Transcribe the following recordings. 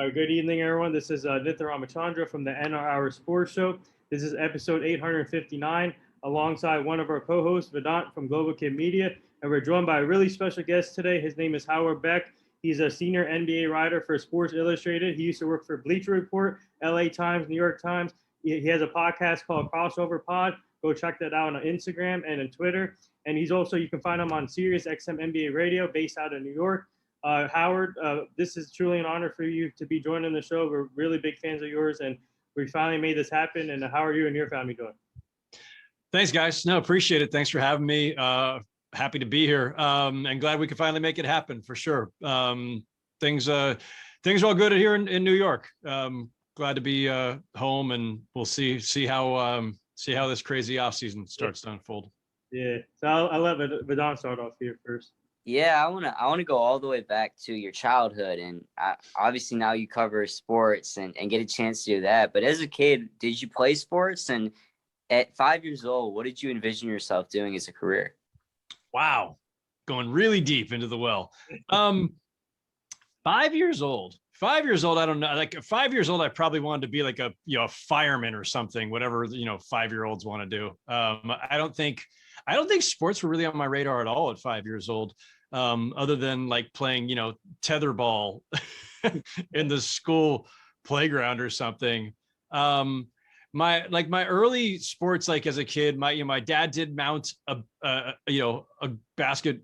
Good evening, everyone. This is Nitha Ramachandra from the NR Hour Sports Show. This is episode 859, alongside one of our co-hosts, Vedant from Global Kid Media, and we're joined by a really special guest today. His name is Howard Beck. He's a senior NBA writer for Sports Illustrated. He used to work for Bleacher Report, LA Times, New York Times. He has a podcast called Crossover Pod. Go check that out on Instagram and on Twitter. And he's also, you can find him on Sirius XM NBA Radio, based out of New York. Howard, this is truly an honor for you to be joining the show. We're really big fans of yours, and we finally made this happen. And how are you and your family doing? Thanks, guys. No, appreciate it. Thanks for having me. Happy to be here, and glad we could finally make it happen for sure. Things are all good here in New York. Glad to be home, and we'll see how this crazy off season starts to unfold. Yeah, so I'll let Vedant start off here first. Yeah, I wanna go all the way back to your childhood, and obviously now you cover sports and get a chance to do that. But as a kid, did you play sports? And at 5 years old, what did you envision yourself doing as a career? Wow, going really deep into the well. 5 years old. 5 years old, I don't know. Like 5 years old, I probably wanted to be like a fireman or something. Whatever 5-year-olds want to do. I don't think sports were really on my radar at all at 5 years old. Other than like playing, tetherball in the school playground or something. My early sports, like as a kid, my dad did mount a basket,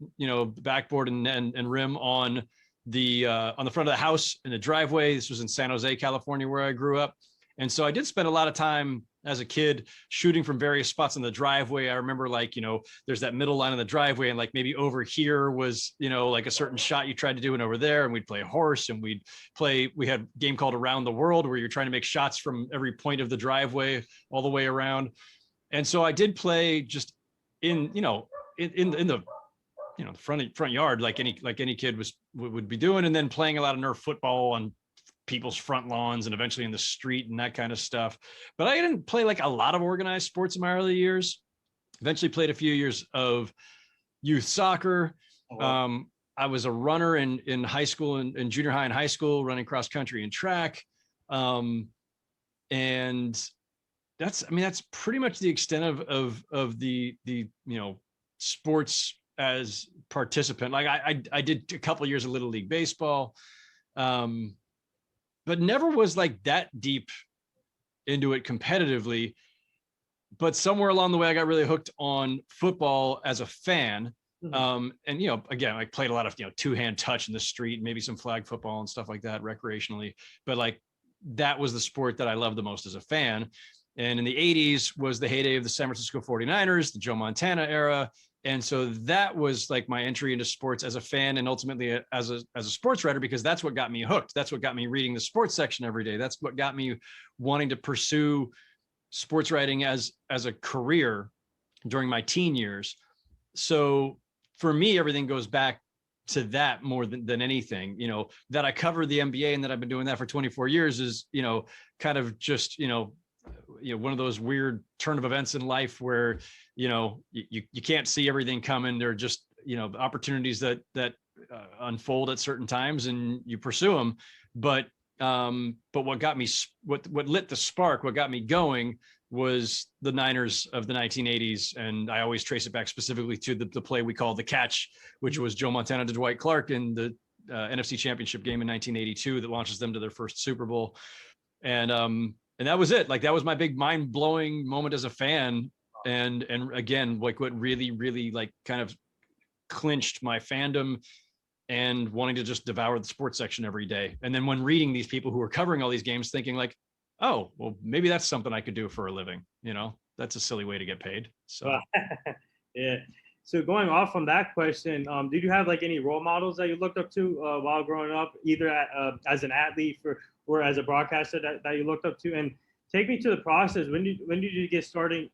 backboard and rim on the front of the house in the driveway. This was in San Jose, California, where I grew up. And so I did spend a lot of time as a kid shooting from various spots in the driveway. I remember there's that middle line in the driveway, and like maybe over here was, like a certain shot you tried to do, and over there, and we'd play horse, and we had a game called Around the World where you're trying to make shots from every point of the driveway all the way around. And so I did play just in the front yard, like any kid would be doing, and then playing a lot of Nerf football on people's front lawns and eventually in the street and that kind of stuff. But I didn't play like a lot of organized sports in my early years. Eventually played a few years of youth soccer. Oh, wow. I was a runner in high school and junior high and high school, running cross country and track. And that's pretty much the extent of the sports as participant. Like I did a couple of years of Little League baseball. But never was like that deep into it competitively. But somewhere along the way, I got really hooked on football as a fan. Mm-hmm. And, again, I played a lot of, two-hand touch in the street, maybe some flag football and stuff like that recreationally. But like that was the sport that I loved the most as a fan. And in the 80s was the heyday of the San Francisco 49ers, the Joe Montana era. And so that was like my entry into sports as a fan, and ultimately as a sports writer, because that's what got me hooked. That's what got me reading the sports section every day. That's what got me wanting to pursue sports writing as a career during my teen years. So for me, everything goes back to that more than anything. That I covered the NBA and that I've been doing that for 24 years is, kind of just, one of those weird turn of events in life where, you can't see everything coming. There are just, opportunities that unfold at certain times and you pursue them. But what got me, what lit the spark, what got me going was the Niners of the 1980s. And I always trace it back specifically to the play we call the catch, which was Joe Montana to Dwight Clark in the NFC Championship game in 1982 that launches them to their first Super Bowl. And that was it. Like, that was my big mind blowing moment as a fan. And again, like what really, really like kind of clinched my fandom and wanting to just devour the sports section every day. And then when reading these people who were covering all these games, thinking like, oh, well, maybe that's something I could do for a living. That's a silly way to get paid. So, yeah. So going off from that question, did you have like any role models that you looked up to while growing up, either as an athlete or as a broadcaster that you looked up to? And take me to the process. When did you get started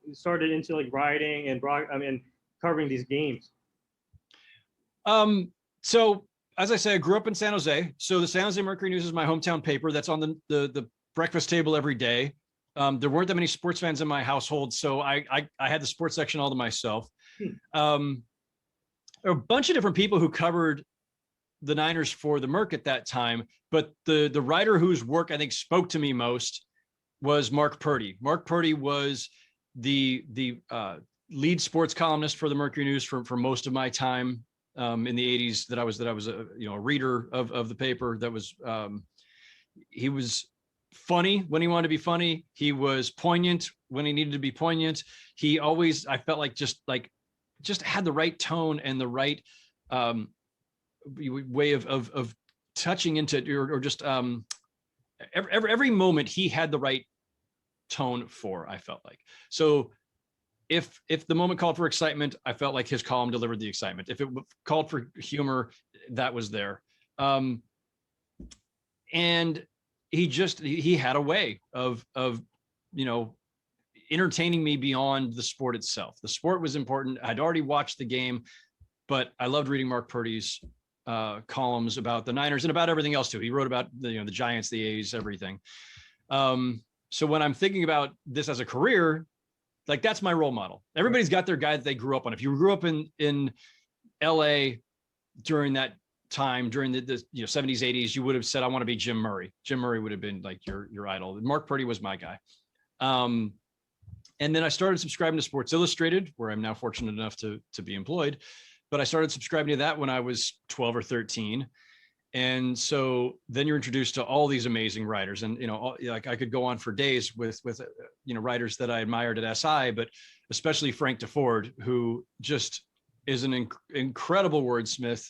into like writing and covering these games? So as I say, I grew up in San Jose. So the San Jose Mercury News is my hometown paper. That's on the breakfast table every day. There weren't that many sports fans in my household, so I had the sports section all to myself. There were a bunch of different people who covered the Niners for the Merc at that time, but the writer whose work I think spoke to me most was Mark Purdy. Mark Purdy was the lead sports columnist for the Mercury News for most of my time in the 80s that I was a reader of the paper. That was he was funny when he wanted to be funny. He was poignant when he needed to be poignant. He always, I felt like just had the right tone and the right way of touching into or just every moment he had the right tone for, I felt like. So if the moment called for excitement, I felt like his column delivered the excitement. If it called for humor, that was there. And he had a way of entertaining me beyond the sport itself. The sport was important. I'd already watched the game, but I loved reading Mark Purdy's columns about the Niners and about everything else too. He wrote about the Giants, the A's, everything. So when I'm thinking about this as a career, like that's my role model. Everybody's got their guy that they grew up on. If you grew up in LA during that time, during the 70s, 80s, you would have said, I want to be Jim Murray. Jim Murray would have been like your idol. Mark Purdy was my guy. And then I started subscribing to Sports Illustrated, where I'm now fortunate enough to be employed. But I started subscribing to that when I was 12 or 13. And so then you're introduced to all these amazing writers, and like I could go on for days with writers that I admired at SI, but especially Frank DeFord, who just is an incredible wordsmith,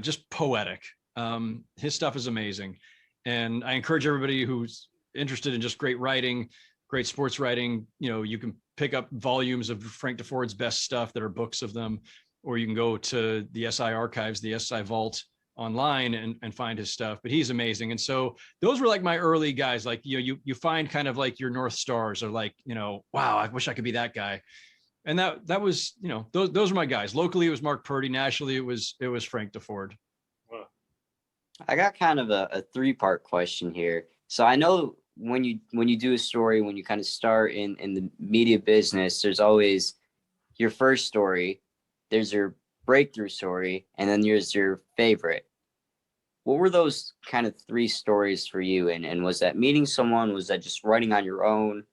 just poetic. His stuff is amazing, and I encourage everybody who's interested in just great writing, great sports writing. You can pick up volumes of Frank DeFord's best stuff that are books of them, or you can go to the SI archives, the SI vault online and find his stuff. But he's amazing. And so those were like my early guys. Like you find kind of like your North Stars, or like wow, I wish I could be that guy. And that was those were my guys. Locally it was Mark Purdy. Nationally it was Frank DeFord. Wow. I got kind of a 3-part question here. So I know when you do a story, when you kind of start in the media business, there's always your first story, there's your breakthrough story, and then there's your favorite. What were those kind of 3 stories for you? And was that meeting someone? Was that just writing on your own?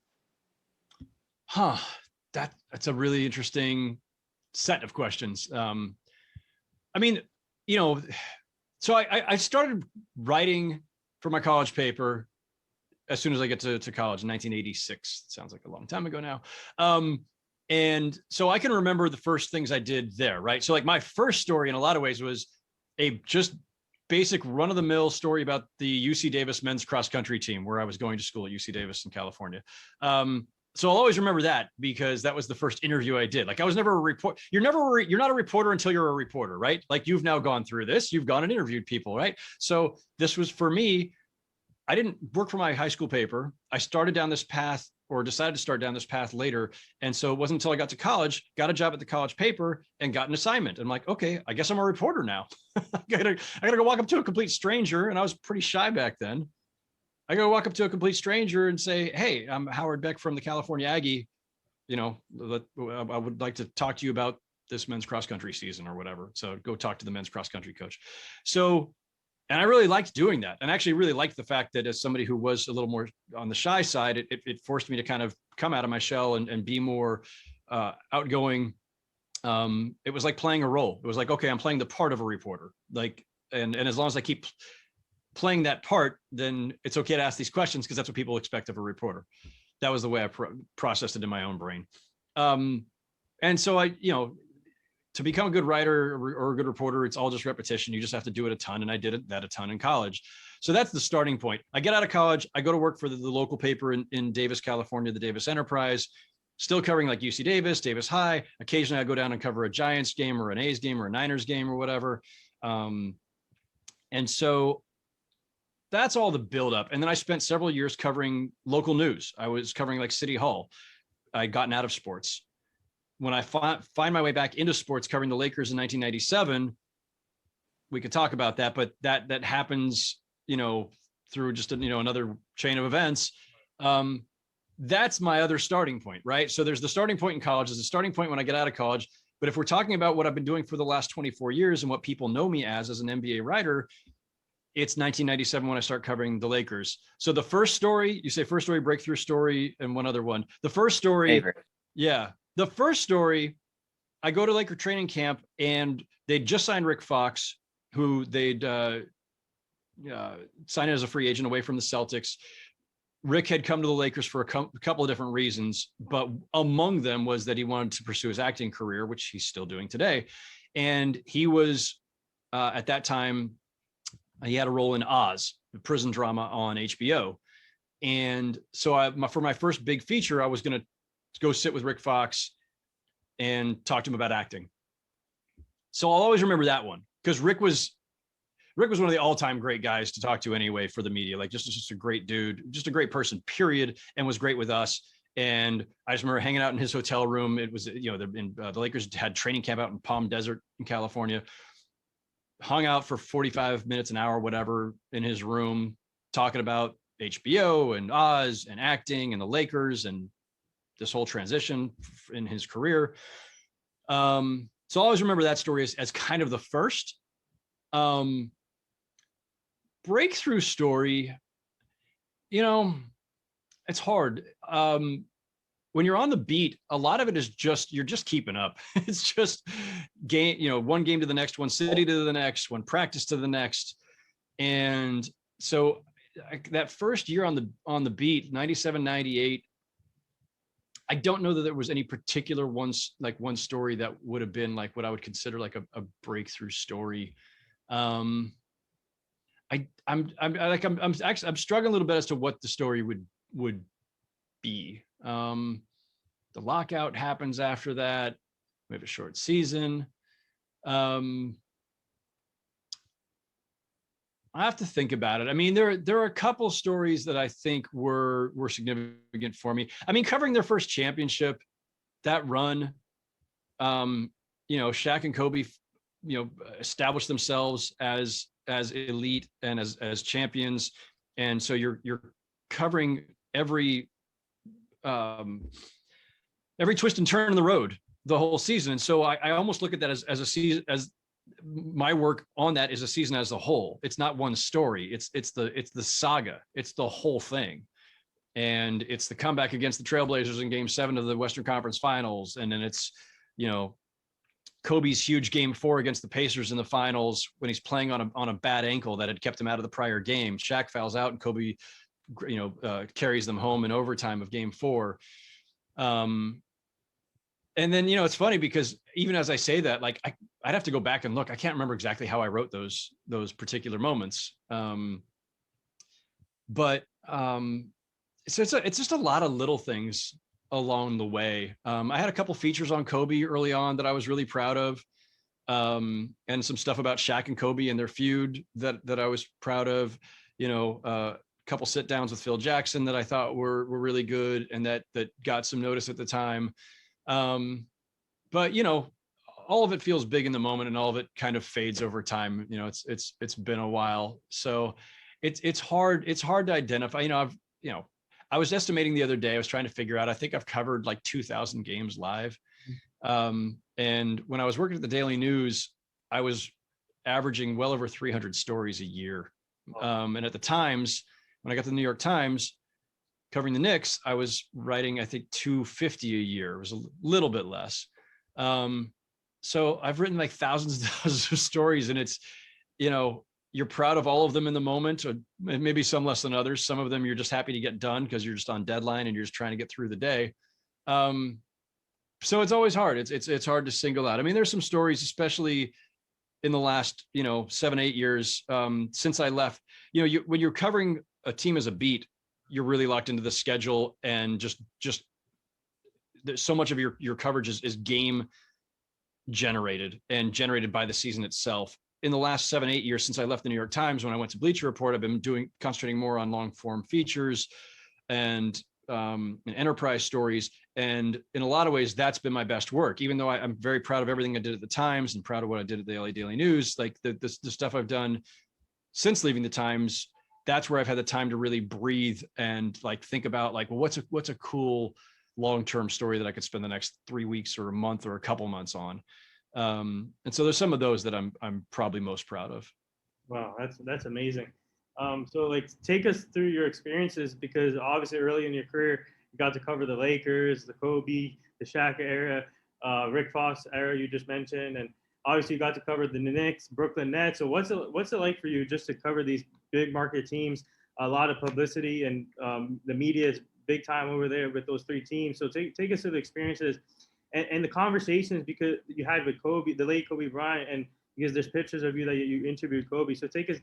That's a really interesting set of questions. So I started writing for my college paper as soon as I get to college in 1986. It sounds like a long time ago now. And so I can remember the first things I did there, right? So like my first story in a lot of ways was a just basic run-of-the-mill story about the UC Davis men's cross-country team, where I was going to school at UC Davis in California. So I'll always remember that because that was the first interview I did. Like I was never a reporter. You're not a reporter until you're a reporter, right? Like you've now gone through this, you've gone and interviewed people, right? So this was for me. I didn't work for my high school paper. I started down this path, or decided to start down this path later. And so it wasn't until I got to college, got a job at the college paper and got an assignment. I'm like, okay, I guess I'm a reporter now. I gotta go walk up to a complete stranger. And I was pretty shy back then. I gotta walk up to a complete stranger and say, hey, I'm Howard Beck from the California Aggie. I would like to talk to you about this men's cross country season or whatever. So go talk to the men's cross country coach. And I really liked doing that, and actually really liked the fact that as somebody who was a little more on the shy side, it forced me to kind of come out of my shell and be more outgoing. It was like playing a role. It was like, okay, I'm playing the part of a reporter. Like, and as long as I keep playing that part, then it's okay to ask these questions because that's what people expect of a reporter. That was the way I processed it in my own brain. And so to become a good writer or a good reporter, it's all just repetition. You just have to do it a ton. And I did that a ton in college. So that's the starting point. I get out of college. I go to work for the local paper in Davis, California, the Davis Enterprise, still covering like UC Davis, Davis High. Occasionally I go down and cover a Giants game or an A's game or a Niners game or whatever. And so that's all the buildup. And then I spent several years covering local news. I was covering like City Hall. I'd gotten out of sports. When I find my way back into sports, covering the Lakers in 1997, we could talk about that, but that happens, through just another chain of events. That's my other starting point, right? So there's the starting point in college. There's the starting point when I get out of college, But if we're talking about what I've been doing for the last 24 years and what people know me as an NBA writer, it's 1997 when I start covering the Lakers. So the first story, you say first story, breakthrough story, and one other one. The first story, Favorite. yeah. The first story, I go to Laker training camp and they'd just signed Rick Fox, who they'd signed as a free agent away from the Celtics. Rick had come to the Lakers for a couple of different reasons, but among them was that he wanted to pursue his acting career, which he's still doing today. And he was, at that time, he had a role in Oz, the prison drama on HBO. And so for my first big feature, I was going to go sit with Rick Fox and talk to him about acting. So I'll always remember that one because Rick was one of the all-time great guys to talk to anyway for the media, like just a great dude, just a great person, period, and was great with us. And I just remember hanging out in his hotel room. It was, the Lakers had training camp out in Palm Desert in California, hung out for 45 minutes, an hour, whatever, in his room, talking about HBO and Oz and acting and the Lakers and this whole transition in his career. So I always remember that story as kind of the first. Breakthrough story, it's hard. When you're on the beat, a lot of it is you're just keeping up. It's just one game to the next, one city to the next, one practice to the next. And so that first year on the beat, 97, 98, I don't know that there was any particular one story that would have been like what I would consider like a breakthrough story. I'm struggling a little bit as to what the story would be. The lockout happens after that. We have a short season. I have to think about it. I mean, there are a couple stories that I think were significant for me. I mean, covering their first championship, that run, Shaq and Kobe, established themselves as elite and as champions. And so you're covering every twist and turn in the road the whole season. And so I almost look at that as a season, as my work on that is a season as a whole. It's not one story. It's the saga. It's the whole thing. And it's the comeback against the Trailblazers in Game 7 of the Western Conference Finals. And then it's, Kobe's huge Game 4 against the Pacers in the finals when he's playing on a bad ankle that had kept him out of the prior game. Shaq fouls out and Kobe, carries them home in overtime of Game 4. And then, it's funny because even as I say that, like I'd have to go back and look. I can't remember exactly how I wrote those particular moments. But it's just a lot of little things along the way. I had a couple features on Kobe early on that I was really proud of, and some stuff about Shaq and Kobe and their feud that I was proud of. A couple sit downs with Phil Jackson that I thought were really good and that got some notice at the time. But all of it feels big in the moment and all of it kind of fades over time. It's been a while, so it's hard to identify. I was estimating the other day, I was trying to figure out, I think I've covered like 2,000 games live. And when I was working at the Daily News, I was averaging well over 300 stories a year. And at the Times, when I got to the New York Times covering the Knicks, I was writing, I think 250 a year. It was a little bit less. So I've written like thousands and thousands of stories, and it's, you're proud of all of them in the moment, or maybe some less than others. Some of them you're just happy to get done because you're just on deadline and you're just trying to get through the day. So it's always hard. It's hard to single out. I mean, there's some stories, especially in the last, 7-8 years, since I left, when you're covering a team as a beat, you're really locked into the schedule, and just so much of your coverage is game generated and generated by the season itself. In the last 7-8 years since I left the New York Times, when I went to Bleacher Report, I've been concentrating more on long form features and enterprise stories. And in a lot of ways, that's been my best work, even though I'm very proud of everything I did at the Times and proud of what I did at the LA Daily News. Like the stuff I've done since leaving the Times, that's where I've had the time to really breathe and like think about like, well, what's a cool long-term story that I could spend the next 3 weeks or a month or a couple months on. And so there's some of those that I'm probably most proud of. Wow, that's amazing. So like take us through your experiences, because obviously early in your career you got to cover the Lakers, the Kobe, the Shaq era, Rick Fox era you just mentioned, and obviously you got to cover the Knicks, Brooklyn Nets. So what's it like for you just to cover these big market teams? A lot of publicity, and the media is big time over there with those three teams. So take us through the experiences and the conversations, because you had with Kobe, the late Kobe Bryant, and because there's pictures of you that you interviewed Kobe. So take us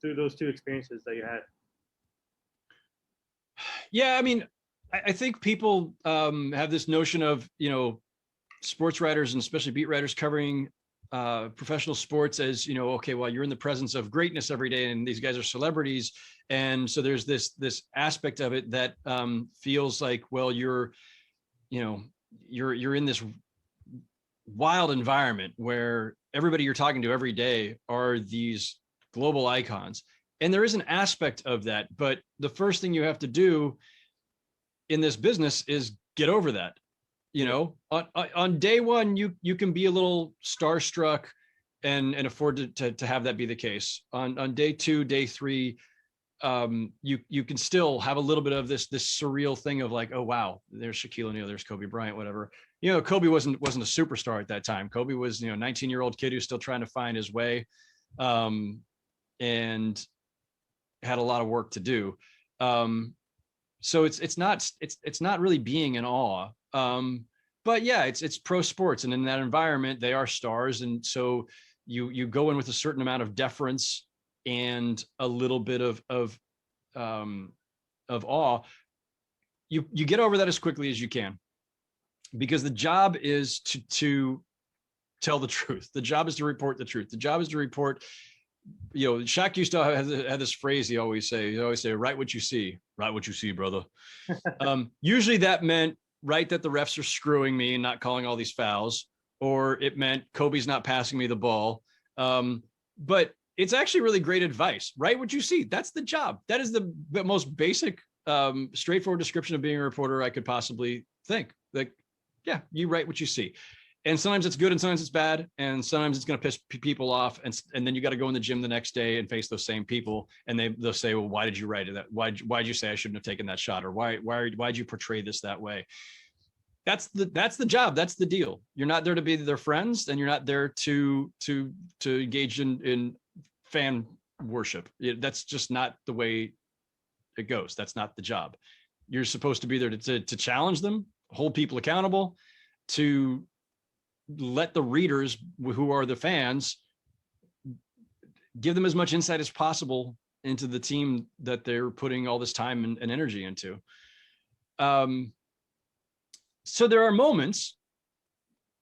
through those two experiences that you had. Yeah, I mean, I think people have this notion of, sports writers and especially beat writers covering professional sports as, okay, well, you're in the presence of greatness every day and these guys are celebrities. And so there's this aspect of it that feels like, well, you're in this wild environment where everybody you're talking to every day are these global icons. And there is an aspect of that, but the first thing you have to do in this business is get over that. On day one, you can be a little starstruck and afford to have that be the case. On day two, day three, you can still have a little bit of this surreal thing of like, oh wow, there's Shaquille O'Neal, there's Kobe Bryant, whatever. Kobe wasn't a superstar at that time. Kobe was 19-year-old kid who's still trying to find his way, and had a lot of work to do. So it's not really being in awe. But yeah, it's pro sports, and in that environment, they are stars, and so you go in with a certain amount of deference and a little bit of awe. You get over that as quickly as you can, because the job is to tell the truth. The job is to report the truth. The job is to report. Shaq used to have this phrase he always say, write what you see, brother. Usually that meant write that the refs are screwing me and not calling all these fouls, or it meant Kobe's not passing me the ball. But it's actually really great advice. Write what you see. That's the job. That is the most basic, straightforward description of being a reporter I could possibly think. Like, yeah, you write what you see. And sometimes it's good and sometimes it's bad. And sometimes it's going to piss people off. And then you got to go in the gym the next day and face those same people. And they'll say, well, why did you write it? Why'd you say I shouldn't have taken that shot? Or why'd you portray this that way? That's the job. That's the deal. You're not there to be their friends, and you're not there to engage in fan worship. That's just not the way it goes. That's not the job. You're supposed to be there to challenge them, hold people accountable, to let the readers who are the fans give them as much insight as possible into the team that they're putting all this time and energy into. So there are moments,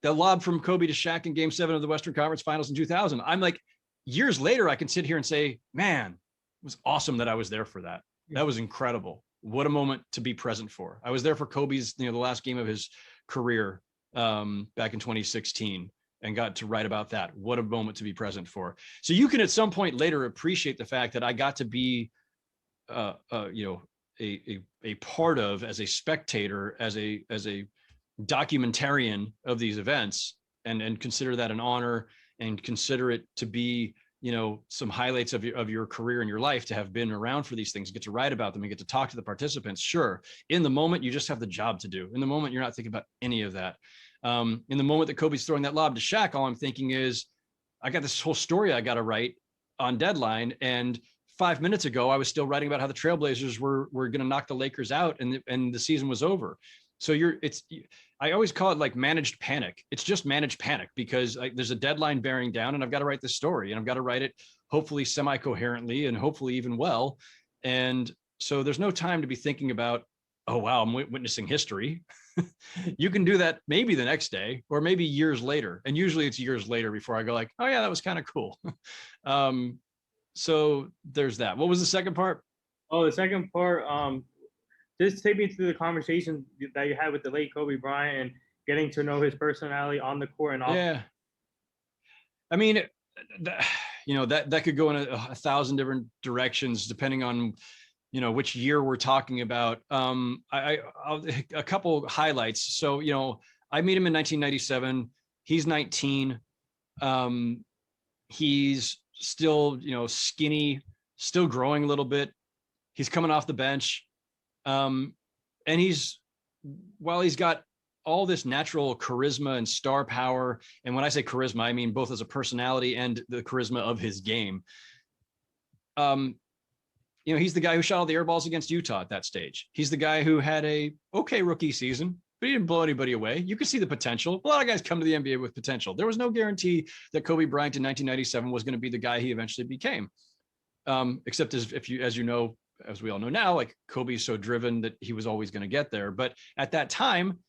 that lob from Kobe to Shaq in Game 7 of the Western Conference Finals in 2000. I'm like, years later, I can sit here and say, man, it was awesome that I was there for that. That was incredible. What a moment to be present for. I was there for Kobe's, the last game of his career back in 2016, and got to write about that. What a moment to be present for. So you can at some point later appreciate the fact that I got to be, a part of, as a spectator, as a documentarian of these events, and consider that an honor, and consider it to be, some highlights of your career and your life, to have been around for these things, get to write about them and get to talk to the participants. Sure. In the moment, you just have the job to do. In the moment, you're not thinking about any of that. In the moment that Kobe's throwing that lob to Shaq, all I'm thinking is, I got this whole story I got to write on deadline. And 5 minutes ago, I was still writing about how the Trailblazers were going to knock the Lakers out, and the season was over. So I always call it like managed panic. It's just managed panic, because there's a deadline bearing down, and I've got to write this story, and I've got to write it hopefully semi-coherently and hopefully even well. And so there's no time to be thinking about, oh, wow, I'm witnessing history. You can do that maybe the next day, or maybe years later. And usually it's years later before I go like, oh yeah, that was kind of cool. So there's that. What was the second part? Oh, the second part, just take me through the conversation that you had with the late Kobe Bryant, and getting to know his personality on the court and off. Yeah. I mean, that could go in a thousand different directions, depending on, which year we're talking about. I'll a couple highlights. So, I meet him in 1997. He's 19. He's still, skinny, still growing a little bit. He's coming off the bench. And while he's got all this natural charisma and star power, and when I say charisma, I mean both as a personality and the charisma of his game. He's the guy who shot all the air balls against Utah at that stage. He's the guy who had a okay rookie season, but he didn't blow anybody away. You could see the potential. A lot of guys come to the NBA with potential. There was no guarantee that Kobe Bryant in 1997 was going to be the guy he eventually became. Except as we all know now, like Kobe's so driven that he was always going to get there. But at that time,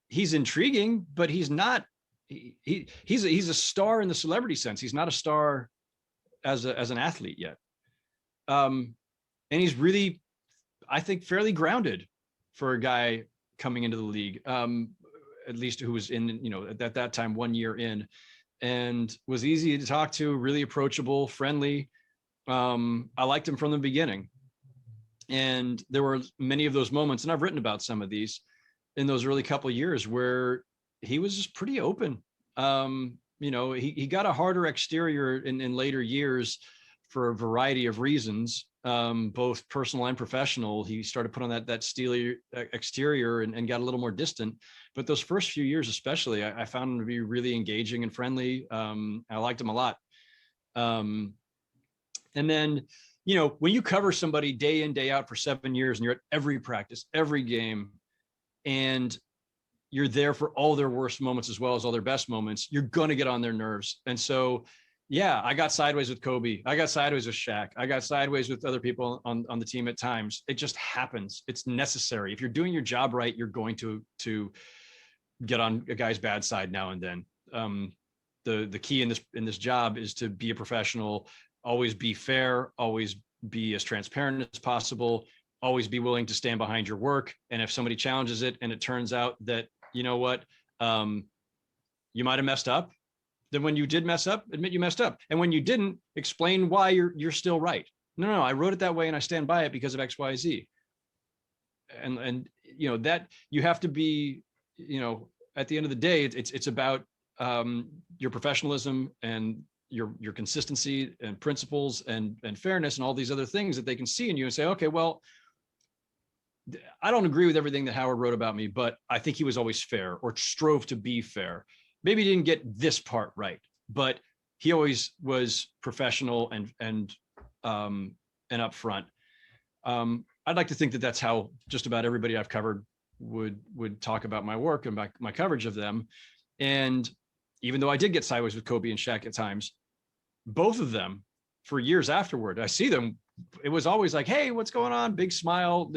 he's intriguing, but he's not. He's a star in the celebrity sense. He's not a star as an athlete yet. And he's really, I think, fairly grounded for a guy coming into the league, at least who was in, at that time, 1 year in, and was easy to talk to, really approachable, friendly. I liked him from the beginning. And there were many of those moments, and I've written about some of these in those early couple of years where he was just pretty open. He got a harder exterior in later years for a variety of reasons, both personal and professional. He started putting on that steely exterior and got a little more distant. But those first few years, especially, I found him to be really engaging and friendly. I liked him a lot. And then, when you cover somebody day in, day out for 7 years and you're at every practice, every game, and you're there for all their worst moments as well as all their best moments, you're going to get on their nerves. And so, yeah, I got sideways with Kobe. I got sideways with Shaq. I got sideways with other people on the team at times. It just happens. It's necessary. If you're doing your job right, you're going to get on a guy's bad side now and then. The key in this job is to be a professional, always be fair, always be as transparent as possible, always be willing to stand behind your work. And if somebody challenges it and it turns out that, you might have messed up, then when you did mess up, admit you messed up. And when you didn't, explain why you're still right. No, I wrote it that way and I stand by it because of X, Y, Z. And that you have to be, at the end of the day, it's about your professionalism and your consistency and principles and fairness and all these other things that they can see in you and say, okay, well, I don't agree with everything that Howard wrote about me, but I think he was always fair or strove to be fair. Maybe he didn't get this part right, but he always was professional and upfront. I'd like to think that that's how just about everybody I've covered would talk about my work and my coverage of them. And even though I did get sideways with Kobe and Shaq at times, both of them for years afterward, I see them. It was always like, hey, what's going on? Big smile,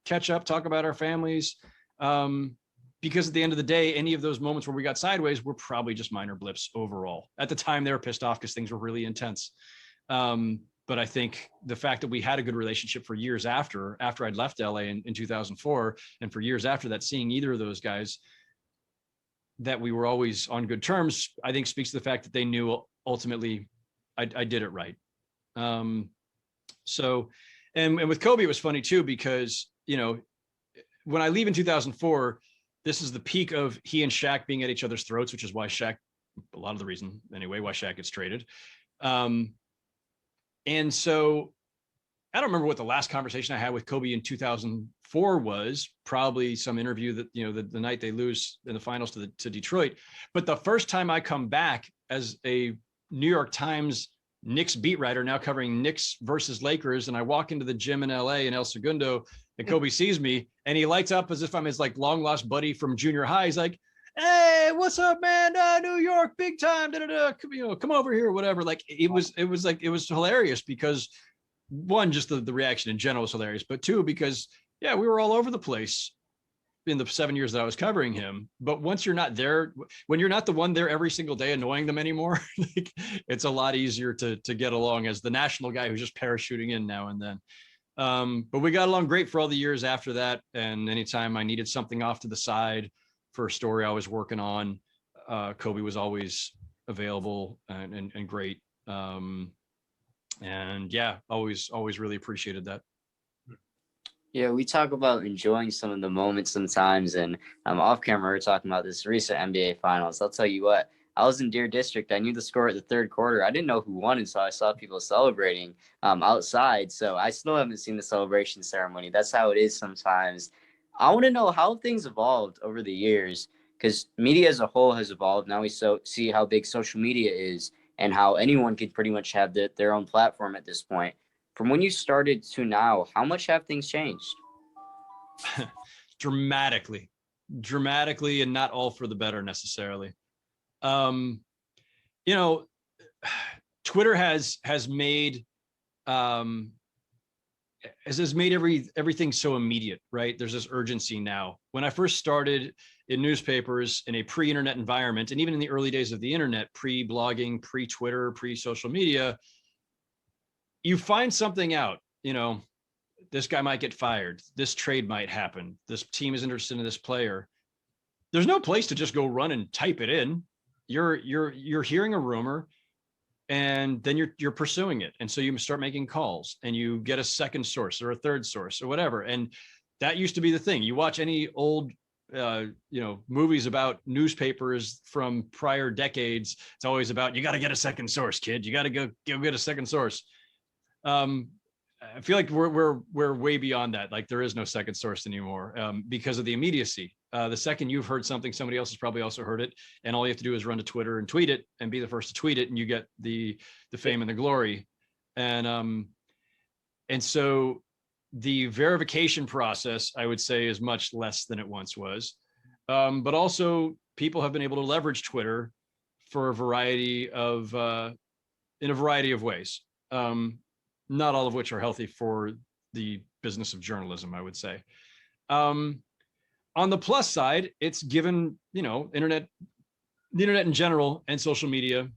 catch up, talk about our families. Because at the end of the day, any of those moments where we got sideways were probably just minor blips overall. At the time, they were pissed off because things were really intense. But I think the fact that we had a good relationship for years after I'd left LA in 2004, and for years after that, seeing either of those guys, that we were always on good terms, I think speaks to the fact that they knew ultimately I did it right. So, and with Kobe, it was funny too, because, when I leave in 2004, this is the peak of he and Shaq being at each other's throats, which is why Shaq, a lot of the reason anyway, why Shaq gets traded. And so I don't remember what the last conversation I had with Kobe in 2004 was, probably some interview that, the night they lose in the finals to Detroit. But the first time I come back as a New York Times Knicks beat writer, now covering Knicks versus Lakers, and I walk into the gym in LA in El Segundo, and Kobe sees me and he lights up as if I'm his long lost buddy from junior high. He's like, hey, what's up, man? New York, big time. Come over here, whatever. It was hilarious because one, just the reaction in general was hilarious, but two, because we were all over the place in the 7 years that I was covering him. But once you're not there, when you're not the one there every single day annoying them anymore, it's a lot easier to get along as the national guy who's just parachuting in now and then. But we got along great for all the years after that. And anytime I needed something off to the side for a story I was working on, Kobe was always available and great. And always really appreciated that. Yeah, we talk about enjoying some of the moments sometimes, and off camera we are talking about this recent NBA Finals. I'll tell you what, I was in Deer District. I knew the score at the third quarter. I didn't know who won until I saw people celebrating outside. So I still haven't seen the celebration ceremony. That's how it is sometimes. I want to know how things evolved over the years, because media as a whole has evolved. Now we see how big social media is and how anyone could pretty much have their own platform at this point. From when you started to now, how much have things changed? Dramatically, and not all for the better necessarily. You know, Twitter has made has made everything so immediate, right? There's this urgency now. When I first started in newspapers in a pre-internet environment, and even in the early days of the internet, pre-blogging, pre-Twitter, pre-social media, you find something out, you know, this guy might get fired, this trade might happen, this team is interested in this player. There's no place to just go run and type it in. You're hearing a rumor, and then you're pursuing it, and so you start making calls, and you get a second source or a third source or whatever. And that used to be the thing. You watch any old movies about newspapers from prior decades, it's always about, you got to get a second source, kid, you got to go get a second source. I feel like we're way beyond that. Like, there is no second source anymore, because of the immediacy. The second you've heard something, somebody else has probably also heard it, and all you have to do is run to Twitter and tweet it and be the first to tweet it, and you get the fame and the glory. And so the verification process, I would say, is much less than it once was. But also, people have been able to leverage Twitter for in a variety of ways. Not all of which are healthy for the business of journalism, I would say. On the plus side, it's given, the internet in general, and social media,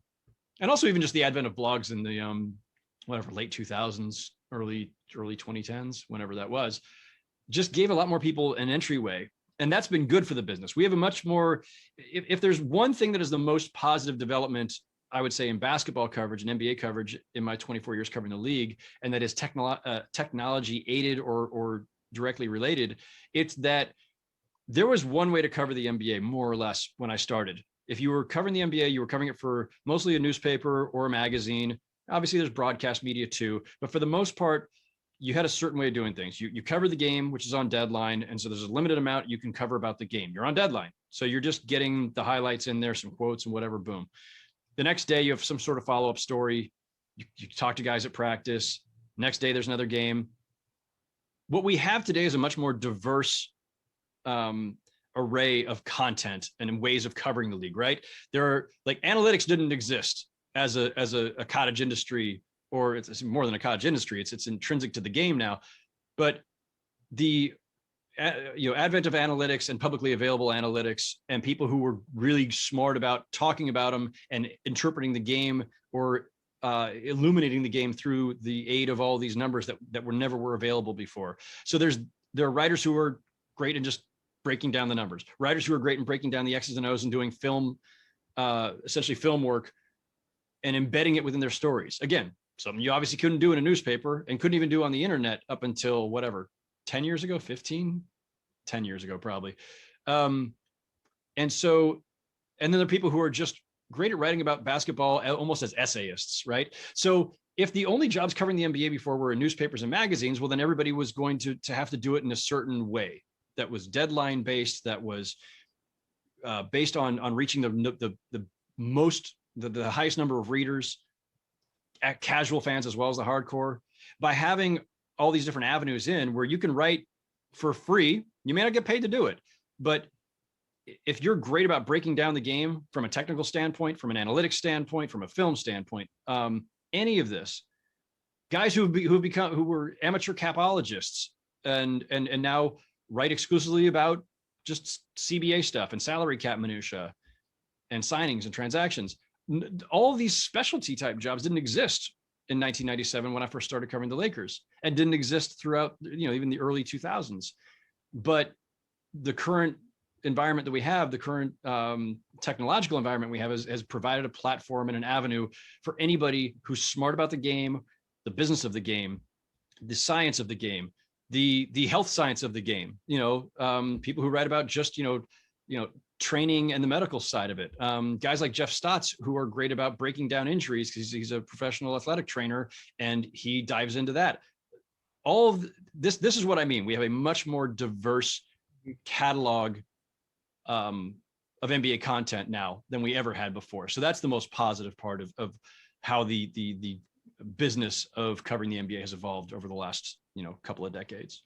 and also even just the advent of blogs in the late 2000s, early 2010s, whenever that was, just gave a lot more people an entryway. And that's been good for the business. We have a much more, if there's one thing that is the most positive development, I would say, in basketball coverage and NBA coverage in my 24 years covering the league, and that is technology aided or directly related, it's that there was one way to cover the NBA, more or less, when I started. If you were covering the NBA, you were covering it for mostly a newspaper or a magazine. Obviously, there's broadcast media too, but for the most part, you had a certain way of doing things. You cover the game, which is on deadline, and so there's a limited amount you can cover about the game. You're on deadline, so you're just getting the highlights in there, some quotes and whatever, boom. The next day, you have some sort of follow-up story. You talk to guys at practice. Next day, there's another game. What we have today is a much more diverse array of content and ways of covering the league, right? There are, like, analytics didn't exist as a cottage industry, or it's more than a cottage industry. It's intrinsic to the game now. But the advent of analytics and publicly available analytics, and people who were really smart about talking about them and interpreting the game, or illuminating the game through the aid of all these numbers that never were available before. So there are writers who are great in just breaking down the numbers, writers who are great in breaking down the X's and O's and doing essentially film work, and embedding it within their stories. Again, something you obviously couldn't do in a newspaper, and couldn't even do on the internet up until 10 years ago, 10 years ago, probably. And then there are people who are just great at writing about basketball almost as essayists, right? So if the only jobs covering the NBA before were in newspapers and magazines, well, then everybody was going to have to do it in a certain way that was deadline based, that was based on reaching the highest number of readers, casual fans as well as the hardcore. By having all these different avenues in where you can write for free, you may not get paid to do it, but if you're great about breaking down the game from a technical standpoint, from an analytics standpoint, from a film standpoint, any of this, guys who were amateur capologists and now write exclusively about just CBA stuff and salary cap minutia and signings and transactions. All of these specialty type jobs didn't exist in 1997 when I first started covering the Lakers, and didn't exist throughout, even the early 2000s. But the current environment that we have, the current technological environment we have, has provided a platform and an avenue for anybody who's smart about the game, the business of the game, the science of the game, the health science of the game, people who write about just, training and the medical side of it. Guys like Jeff Stotts, who are great about breaking down injuries because he's a professional athletic trainer and he dives into that. All of this is what I mean. We have a much more diverse catalog of NBA content now than we ever had before. So that's the most positive part of how the business of covering the NBA has evolved over the last, couple of decades.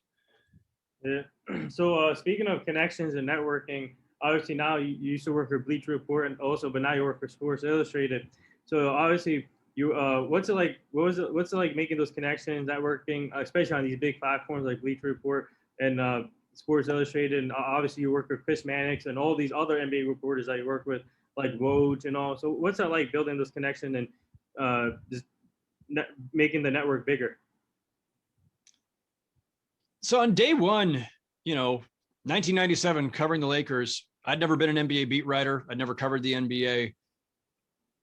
Yeah. So speaking of connections and networking, obviously now you used to work for Bleacher Report but now you work for Sports Illustrated. So obviously what's it like? What's it like making those connections, networking, especially on these big platforms like Bleacher Report and Sports Illustrated? And obviously you work with Chris Mannix and all these other NBA reporters that you work with, like Woj and all. So what's it like building those connections and just making the network bigger? So on day one, 1997, covering the Lakers, I'd never been an NBA beat writer. I'd never covered the NBA.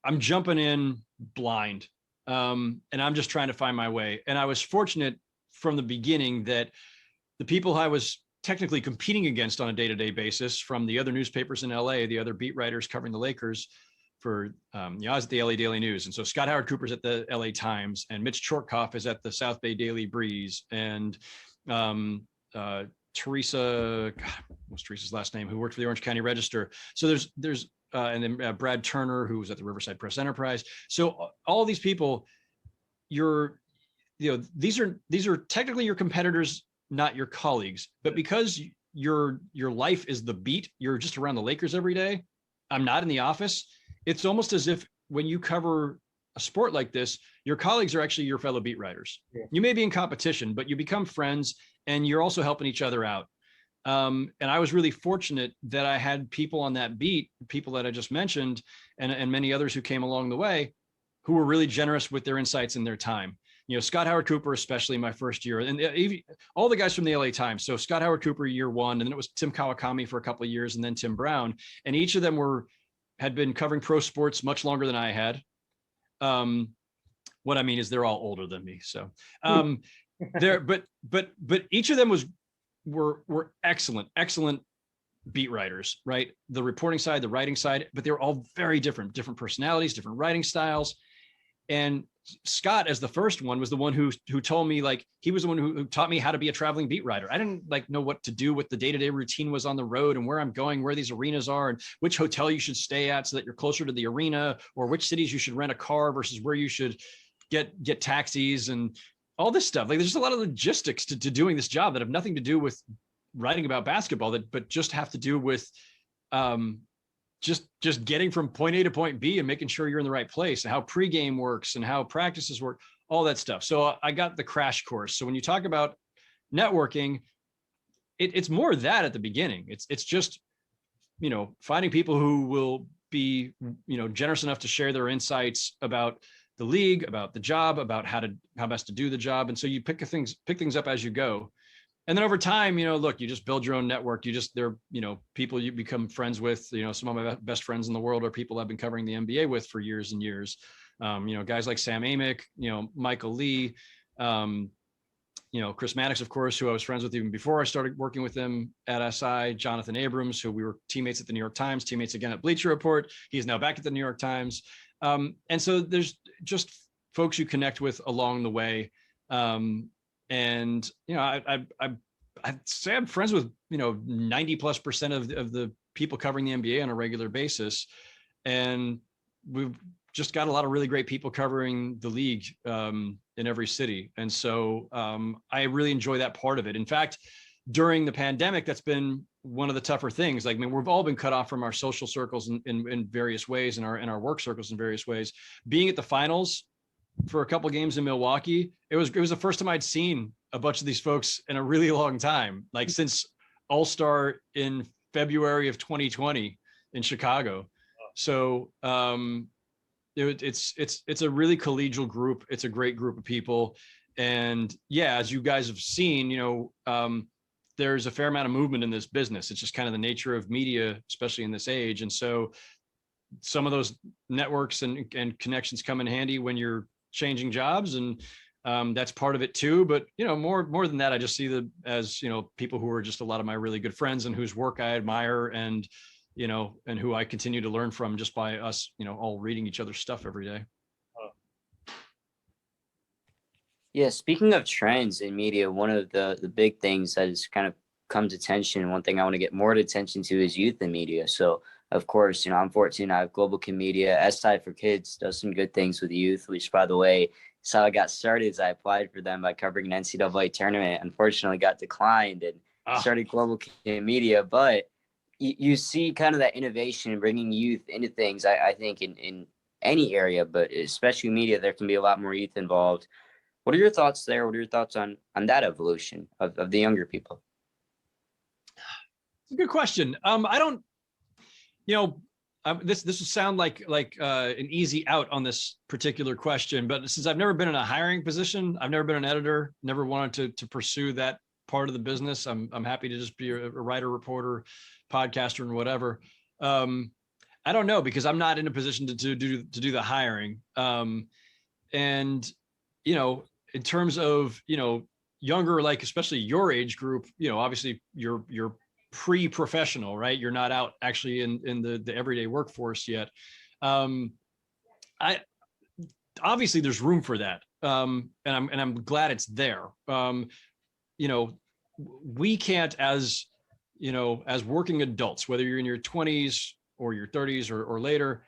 I'm jumping in blind, and I'm just trying to find my way. And I was fortunate from the beginning that the people I was technically competing against on a day-to-day basis, from the other newspapers in LA, the other beat writers covering the Lakers for, I was at the LA Daily News. And so Scott Howard Cooper's at the LA Times, and Mitch Chortkoff is at the South Bay Daily Breeze, and Teresa, what's Teresa's last name, who worked for the Orange County Register. So there's and then Brad Turner, who was at the Riverside Press Enterprise. So all these people, these are technically your competitors, not your colleagues. But because your life is the beat, you're just around the Lakers every day. I'm not in the office. It's almost as if when you cover a sport like this, your colleagues are actually your fellow beat writers. Yeah. You may be in competition, but you become friends and you're also helping each other out. And I was really fortunate that I had people on that beat, people that I just mentioned, and many others who came along the way, who were really generous with their insights and their time. Scott Howard Cooper, especially my first year, and all the guys from the LA Times. So Scott Howard Cooper, year one, and then it was Tim Kawakami for a couple of years, and then Tim Brown. And each of them had been covering pro sports much longer than I had. What I mean is they're all older than me. So but each of them were excellent beat writers, right? The reporting side, the writing side, but they were all very different personalities, different writing styles. And Scott, as the first one, was the one who told me, like, he was the one who taught me how to be a traveling beat writer. I didn't know what to do, what the day-to-day routine was on the road and where I'm going, where these arenas are and which hotel you should stay at so that you're closer to the arena, or which cities you should rent a car versus where you should get taxis and all this stuff. Like, there's just a lot of logistics to doing this job that have nothing to do with writing about basketball, but just have to do with just getting from point A to point B and making sure you're in the right place, and how pregame works and how practices work, all that stuff. So I got the crash course. So when you talk about networking, it's more of that at the beginning. It's just, finding people who will be, generous enough to share their insights about the league, about the job, about how best to do the job. And so you pick things up as you go. And then over time, look, you just build your own network. They're people you become friends with. Some of my best friends in the world are people I've been covering the NBA with for years and years. Guys like Sam Amick, Michael Lee, Chris Mannix, of course, who I was friends with even before I started working with him at SI, Jonathan Abrams, who we were teammates at the New York Times, teammates again at Bleacher Report. He's now back at the New York Times. And so there's just folks you connect with along the way. And I'd say I'm friends with 90+% of the people covering the NBA on a regular basis, and we've just got a lot of really great people covering the league in every city. And so I really enjoy that part of it. In fact, during the pandemic, that's been one of the tougher things. Like, we've all been cut off from our social circles in various ways, and our work circles in various ways. Being at the finals for a couple of games in Milwaukee, it was the first time I'd seen a bunch of these folks in a really long time, like since All-Star in February of 2020 in Chicago. So it's a really collegial group. It's a great group of people. And yeah, as you guys have seen, there's a fair amount of movement in this business. It's just kind of the nature of media, especially in this age. And so some of those networks and connections come in handy when you're changing jobs, and That's part of it too. But, more than that, I just see them as, people who are just a lot of my really good friends and whose work I admire and, and who I continue to learn from just by us, all reading each other's stuff every day. Yeah, speaking of trends in media, one of the big things that has kind of come to attention, and one thing I want to get more attention to is youth in media. So, of course, I'm 14. I have Global Kid Media. SI for Kids does some good things with youth, which, by the way, is how I got started. Is I applied for them by covering an NCAA tournament. Unfortunately, got declined and started Global Kid Media. But you see kind of that innovation and bringing youth into things. I think in any area, but especially media, there can be a lot more youth involved. What are your thoughts there? What are your thoughts on that evolution of the younger people? It's a good question. I don't, this will sound like an easy out on this particular question, but since I've never been in a hiring position, I've never been an editor, never wanted to pursue that part of the business. I'm happy to just be a writer, reporter, podcaster, and whatever. I don't know, because I'm not in a position to do the hiring. And in terms of younger, like especially your age group, obviously you're pre-professional, right? You're not out actually in the everyday workforce yet. I obviously there's room for that, and I'm glad it's there. We can't, as as working adults, whether you're in your 20s or your 30s or later,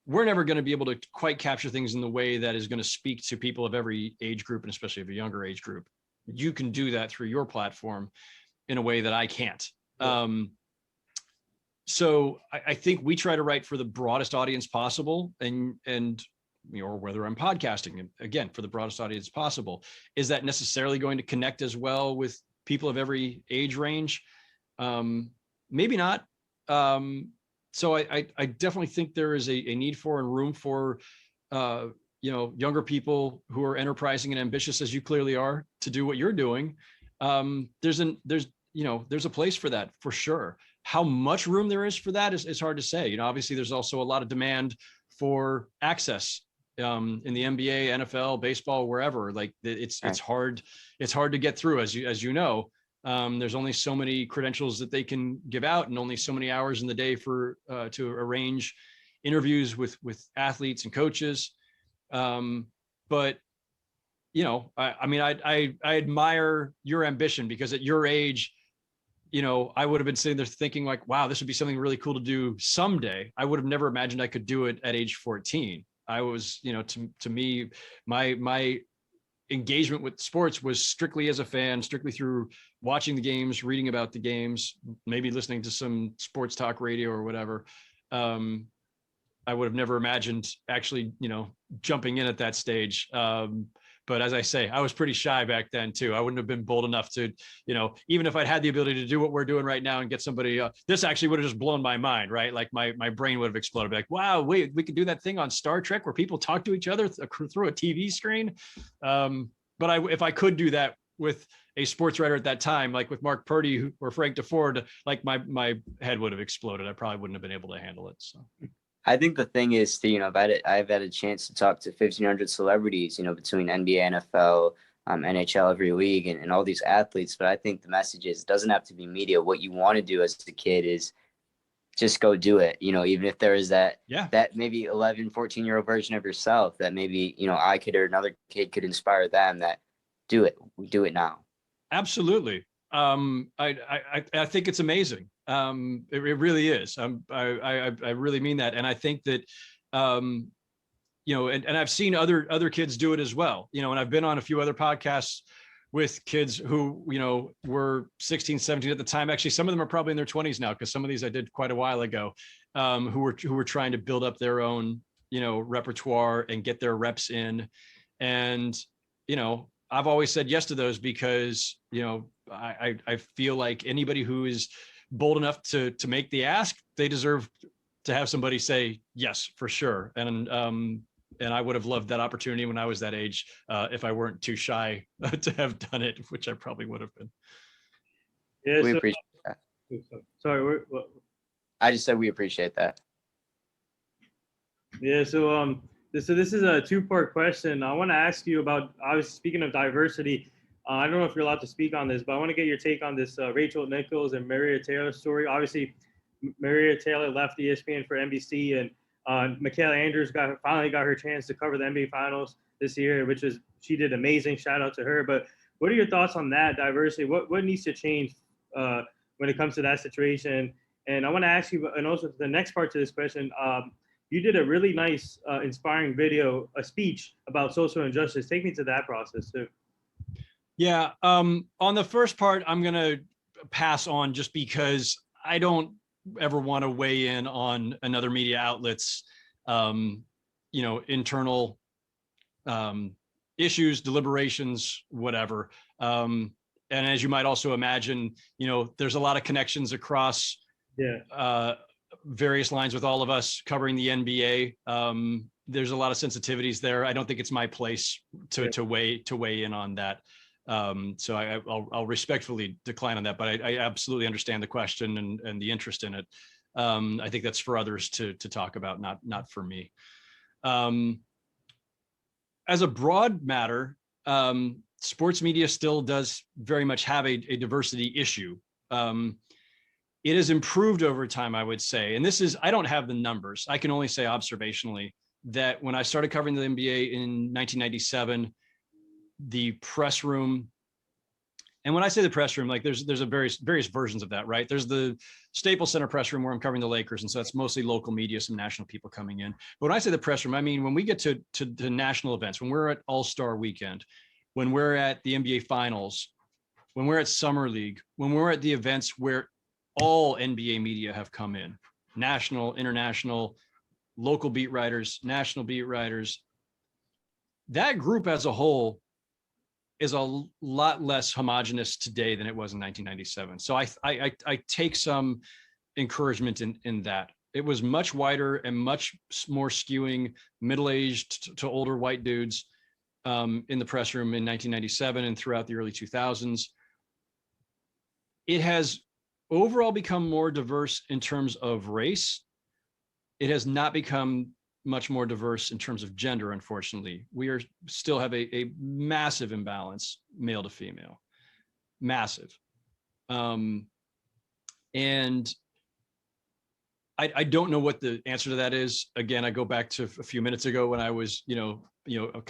we're never going to be able to quite capture things in the way that is going to speak to people of every age group, and especially of a younger age group. You can do that through your platform in a way that I can't. So I think we try to write for the broadest audience possible, and or whether I'm podcasting, and again, for the broadest audience possible. Is that necessarily going to connect as well with people of every age range? Maybe not. So I definitely think there is a need for and room for, younger people who are enterprising and ambitious, as you clearly are, to do what you're doing. There's a place for that, for sure. How much room there is for that is hard to say. Obviously there's also a lot of demand for access in the NBA, NFL, baseball, wherever. Like it's hard to get through, as you know. There's only so many credentials that they can give out, and only so many hours in the day for to arrange interviews with athletes and coaches. But I admire your ambition, because at your age, I would have been sitting there thinking like, wow, this would be something really cool to do someday. I would have never imagined I could do it at age 14. I was, to me, my engagement with sports was strictly as a fan, strictly through watching the games, reading about the games, maybe listening to some sports talk radio or whatever. I would have never imagined actually, jumping in at that stage. But as I say, I was pretty shy back then too. I wouldn't have been bold enough to, even if I'd had the ability to do what we're doing right now and get somebody, this actually would have just blown my mind, right? Like my brain would have exploded. Like, wow, wait, we could do that thing on Star Trek where people talk to each other through a TV screen. But if I could do that with a sports writer at that time, like with Mark Purdy or Frank DeFord, like my head would have exploded. I probably wouldn't have been able to handle it. So. I think the thing is, I've had a chance to talk to 1,500 celebrities, between NBA, NFL, NHL, every league, and all these athletes. But I think the message is, it doesn't have to be media. What you want to do as a kid is just go do it. Even if there is that maybe 11, 14-year-old version of yourself that maybe, I could, or another kid could inspire them, that do it now. Absolutely. I think it's amazing. It really is. I really mean that. And I think that, and I've seen other kids do it as well, and I've been on a few other podcasts with kids who, were 16, 17 at the time. Actually, some of them are probably in their 20s now, because some of these I did quite a while ago, who were trying to build up their own, repertoire and get their reps in. And, I've always said yes to those, because, I feel like anybody who is bold enough to make the ask, they deserve to have somebody say yes, for sure. And I would have loved that opportunity when I was that age, if I weren't too shy to have done it, which I probably would have been. Yeah, we appreciate that. Sorry, I just said we appreciate that. Yeah, so So this is a two-part question. I want to ask you about, obviously, speaking of diversity. I don't know if you're allowed to speak on this, but I want to get your take on this Rachel Nichols and Maria Taylor story. Obviously, Maria Taylor left ESPN for NBC, and Michaela Andrews finally got her chance to cover the NBA Finals this year, which is she did amazing. Shout out to her. But what are your thoughts on that diversity? What needs to change when it comes to that situation? And I want to ask you, and also the next part to this question. You did a really nice, inspiring video, a speech about social injustice. Take me to that process too. Yeah. On the first part, I'm going to pass on just because I don't ever want to weigh in on another media outlet's, internal issues, deliberations, whatever. And as you might also imagine, there's a lot of connections across various lines with all of us covering the NBA. There's a lot of sensitivities there. I don't think it's my place to weigh in on that. So I'll respectfully decline on that, but I absolutely understand the question and the interest in it. I think that's for others to talk about, not for me. As a broad matter, sports media still does very much have a diversity issue. It has improved over time, I would say. And I don't have the numbers. I can only say observationally that when I started covering the NBA in 1997, the press room, and when I say the press room, like there's a various versions of that, right? There's the Staples Center press room where I'm covering the Lakers. And so that's mostly local media, some national people coming in. But when I say the press room, I mean, when we get to national events, when we're at All-Star Weekend, when we're at the NBA Finals, when we're at Summer League, when we're at the events where all NBA media have come in, national, international, local beat writers, national beat writers. That group as a whole is a lot less homogenous today than it was in 1997. So I take some encouragement in that. It was much wider and much more skewing middle-aged to older white dudes in the press room in 1997 and throughout the early 2000s. It has overall become more diverse in terms of race. It has not become much more diverse in terms of gender, unfortunately. We still have a massive imbalance, male to female, massive. And I don't know what the answer to that is. Again, I go back to a few minutes ago when I was, kind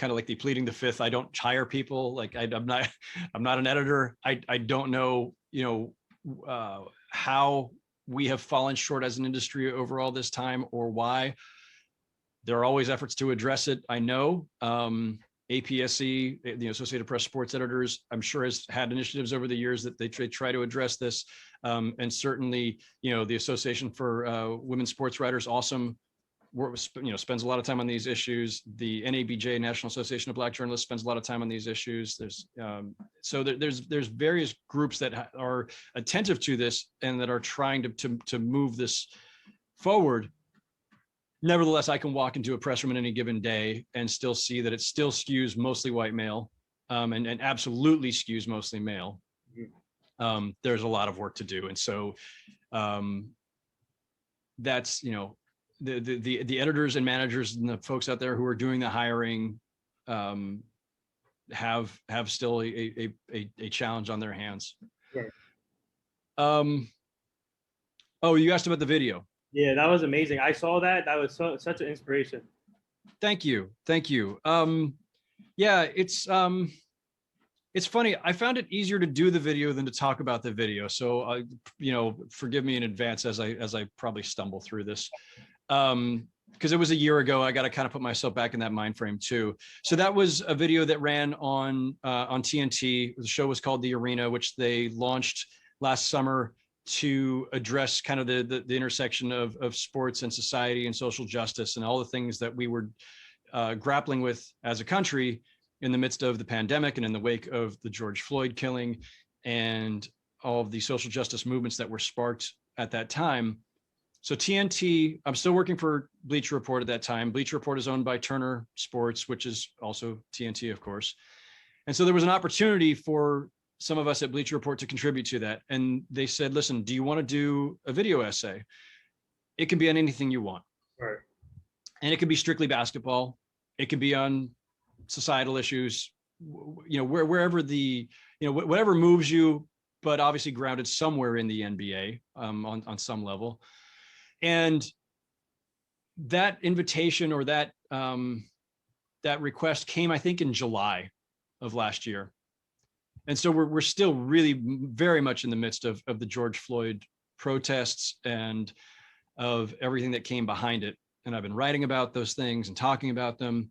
of like pleading the fifth. I don't hire people. Like I'm not an editor. I don't know, how we have fallen short as an industry over all this time or why. There are always efforts to address it. I know APSE, the Associated Press Sports Editors, I'm sure has had initiatives over the years that they try to address this. And certainly, the Association for Women's Sports Writers, awesome, spends a lot of time on these issues. The NABJ, National Association of Black Journalists, spends a lot of time on these issues. There's various groups that are attentive to this and that are trying to move this forward. Nevertheless, I can walk into a press room on any given day and still see that it still skews mostly white male, and absolutely skews mostly male. There's a lot of work to do, and so that's the editors and managers and the folks out there who are doing the hiring have still a challenge on their hands. Right. Oh, you asked about the video. Yeah, that was amazing. I saw that. That was such an inspiration. Thank you. Yeah, it's funny. I found it easier to do the video than to talk about the video. So, forgive me in advance as I probably stumble through this. Because it was a year ago, I got to kind of put myself back in that mind frame too. So that was a video that ran on TNT. The show was called The Arena, which they launched last summer to address kind of the intersection of sports and society and social justice and all the things that we were grappling with as a country in the midst of the pandemic and in the wake of the George Floyd killing and all of the social justice movements that were sparked at that time. So TNT, I'm still working for Bleacher Report at that time. Bleacher Report is owned by Turner Sports, which is also TNT, of course. And so there was an opportunity for some of us at Bleacher Report to contribute to that. And they said, listen, do you want to do a video essay? It can be on anything you want. Right. And it can be strictly basketball. It could be on societal issues, wherever whatever moves you, but obviously grounded somewhere in the NBA on some level. And that invitation or that request came, I think, in July of last year. And so we're still really very much in the midst of the George Floyd protests and of everything that came behind it. And I've been writing about those things and talking about them.